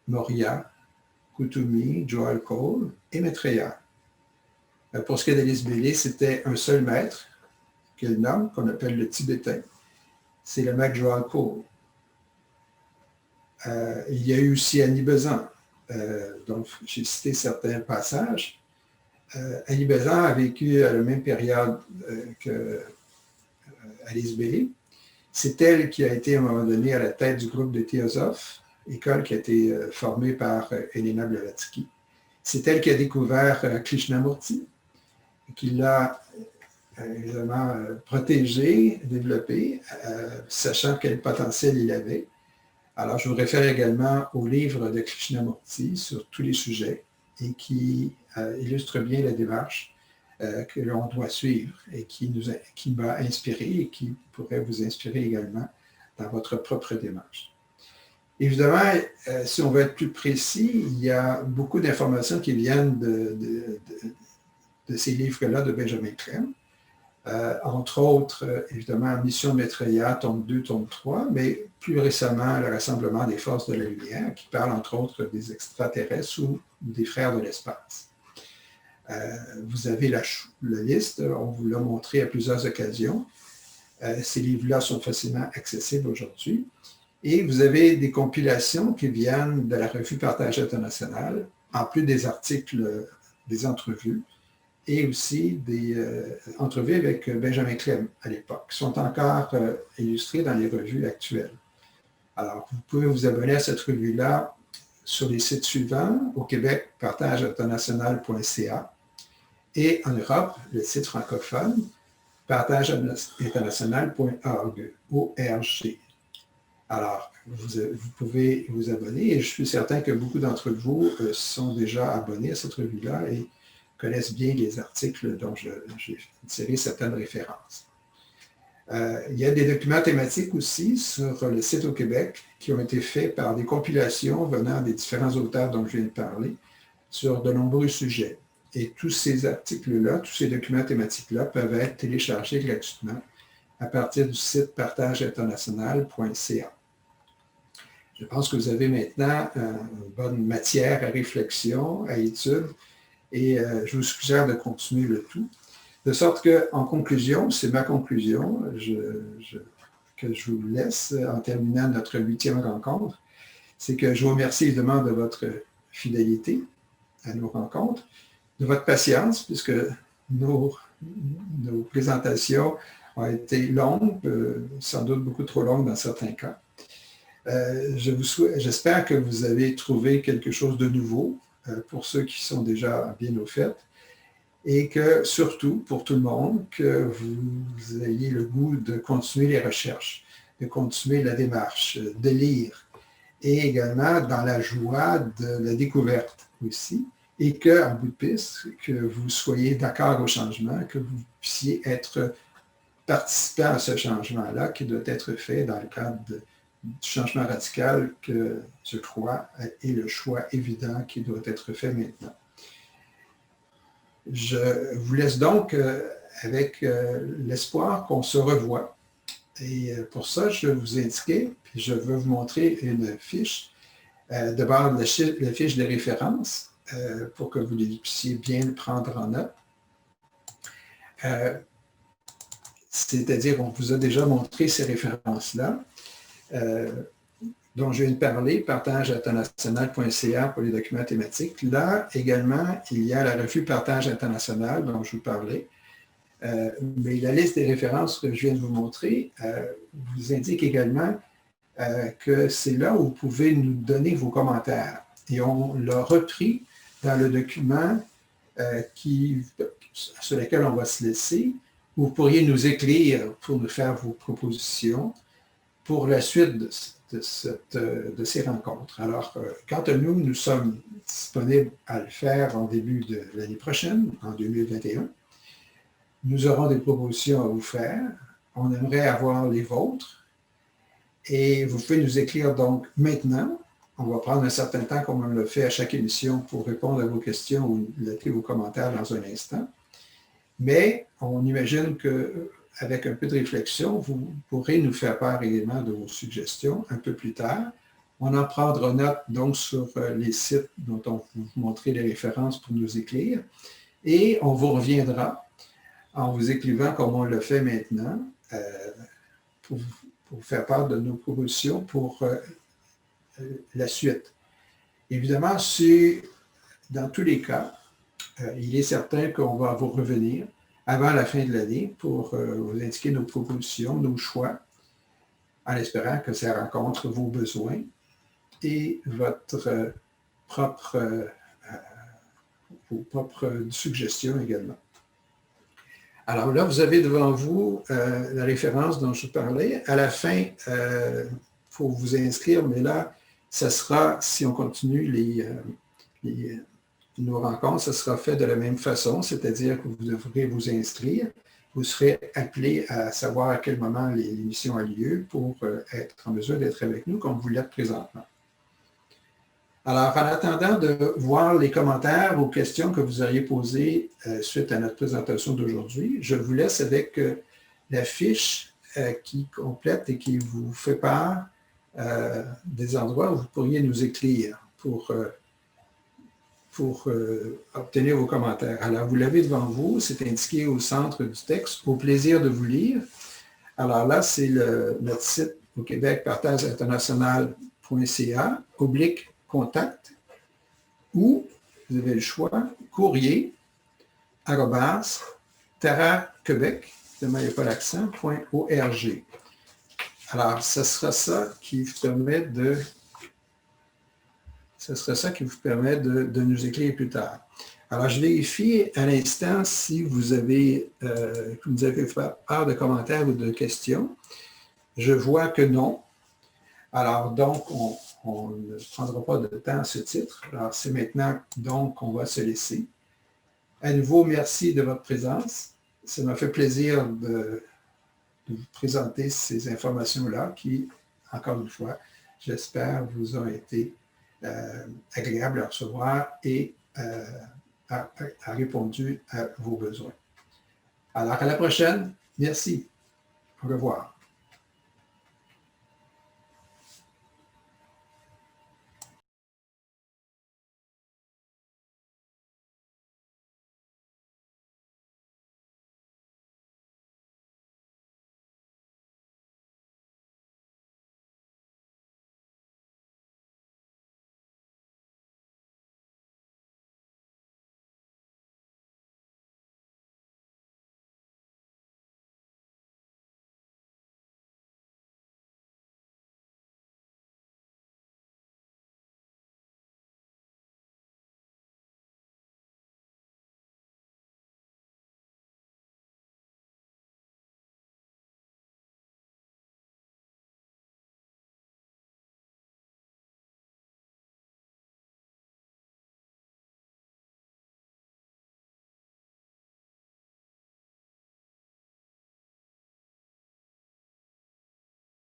Moria, Kuthumi, Joel Cole et Maitreya. Pour ce qui est d'Alice Bailey, c'était un seul maître qu'elle nomme, qu'on appelle le tibétain. C'est le maître Joel Cole. Il y a eu aussi Annie Besant. Donc, j'ai cité certains passages. Annie Besant a vécu à la même période que Alice Bailey. C'est elle qui a été à un moment donné à la tête du groupe de théosophes, école qui a été formée par Elena Blavatsky. C'est elle qui a découvert Krishnamurti, qui l'a évidemment protégé, développé, sachant quel potentiel il avait. Alors, je vous réfère également au livre de Krishnamurti sur tous les sujets et qui illustre bien la démarche que l'on doit suivre et qui m'a inspiré et qui pourrait vous inspirer également dans votre propre démarche. Évidemment, si on veut être plus précis, il y a beaucoup d'informations qui viennent de ces livres-là de Benjamin Crème. Entre autres, évidemment, Mission de Maitreya, tome 2, tome 3, mais plus récemment, le Rassemblement des forces de la lumière, qui parle entre autres des extraterrestres ou des frères de l'espace. Vous avez la liste, on vous l'a montré à plusieurs occasions. Ces livres-là sont facilement accessibles aujourd'hui. Et vous avez des compilations qui viennent de la revue Partage International, en plus des articles, des entrevues, et aussi des entrevues avec Benjamin Crème à l'époque, qui sont encore illustrées dans les revues actuelles. Alors, vous pouvez vous abonner à cette revue-là sur les sites suivants, au Québec, partageinternational.ca, et en Europe, le site francophone, partageinternational.org, ORG. Alors, vous pouvez vous abonner, et je suis certain que beaucoup d'entre vous sont déjà abonnés à cette revue-là et connaissent bien les articles dont j'ai tiré certaines références. Il y a des documents thématiques aussi sur le site au Québec qui ont été faits par des compilations venant des différents auteurs dont je viens de parler sur de nombreux sujets. Et tous ces articles-là, tous ces documents thématiques-là peuvent être téléchargés gratuitement à partir du site partageinternational.ca. Je pense que vous avez maintenant une bonne matière à réflexion, à étude, et je vous suggère de continuer le tout. De sorte qu'en conclusion, c'est ma conclusion que je vous laisse en terminant notre 8e rencontre, c'est que je vous remercie évidemment de votre fidélité à nos rencontres, de votre patience, puisque nos présentations a été longue, sans doute beaucoup trop longue dans certains cas. J'espère que vous avez trouvé quelque chose de nouveau pour ceux qui sont déjà bien au fait et que surtout, pour tout le monde, que vous ayez le goût de continuer les recherches, de continuer la démarche, de lire et également dans la joie de la découverte aussi et qu'en bout de piste, que vous soyez d'accord au changement, que vous puissiez être participant à ce changement-là qui doit être fait dans le cadre du changement radical que je crois est le choix évident qui doit être fait maintenant. Je vous laisse donc avec l'espoir qu'on se revoit. Et pour ça, je vais vous indiquer, puis je vais vous montrer une fiche. D'abord, la fiche de référence pour que vous puissiez bien le prendre en note. C'est-à-dire, on vous a déjà montré ces références-là, dont je viens de parler, partageinternational.ca pour les documents thématiques. Là, également, il y a la revue Partage international dont je vous parlais. Mais la liste des références que je viens de vous montrer vous indique également que c'est là où vous pouvez nous donner vos commentaires. Et on l'a repris dans le document sur lequel on va se laisser. Vous pourriez nous écrire pour nous faire vos propositions pour la suite de ces rencontres. Alors, quant à nous, nous sommes disponibles à le faire en début de l'année prochaine, en 2021. Nous aurons des propositions à vous faire. On aimerait avoir les vôtres. Et vous pouvez nous écrire donc maintenant. On va prendre un certain temps, comme on le fait à chaque émission, pour répondre à vos questions ou noter vos commentaires dans un instant. Mais on imagine qu'avec un peu de réflexion, vous pourrez nous faire part également de vos suggestions un peu plus tard. On en prendra note donc sur les sites dont on vous montrer les références pour nous écrire. Et on vous reviendra en vous écrivant comme on le fait maintenant pour faire part de nos propositions pour la suite. Évidemment, dans tous les cas, il est certain qu'on va vous revenir avant la fin de l'année pour vous indiquer nos propositions, nos choix, en espérant que ça rencontre vos besoins et vos propres suggestions également. Alors là, vous avez devant vous la référence dont je parlais. À la fin, il faut vous inscrire, mais là, ça sera, si on continue nos rencontres, ça sera fait de la même façon, c'est-à-dire que vous devrez vous inscrire. Vous serez appelé à savoir à quel moment l'émission a lieu pour être en mesure d'être avec nous comme vous l'êtes présentement. Alors, en attendant de voir les commentaires ou questions que vous auriez posées suite à notre présentation d'aujourd'hui, je vous laisse avec la fiche qui complète et qui vous fait part des endroits où vous pourriez nous écrire pour obtenir vos commentaires. Alors, vous l'avez devant vous, c'est indiqué au centre du texte, au plaisir de vous lire. Alors là, c'est notre site au Québec, partageinternational.ca, /contact, ou vous avez le choix, courrier, @terraquebec, demain il n'y a pas l'accent, .org. Alors, ce sera ça qui vous permet de nous écrire plus tard. Alors, je vérifie à l'instant si vous avez fait part de commentaires ou de questions. Je vois que non. Alors, donc, on ne prendra pas de temps à ce titre. Alors, c'est maintenant, donc, qu'on va se laisser. À nouveau, merci de votre présence. Ça m'a fait plaisir de vous présenter ces informations-là qui, encore une fois, j'espère, vous ont été agréables à recevoir et a répondu à vos besoins. Alors, à la prochaine. Merci. Au revoir.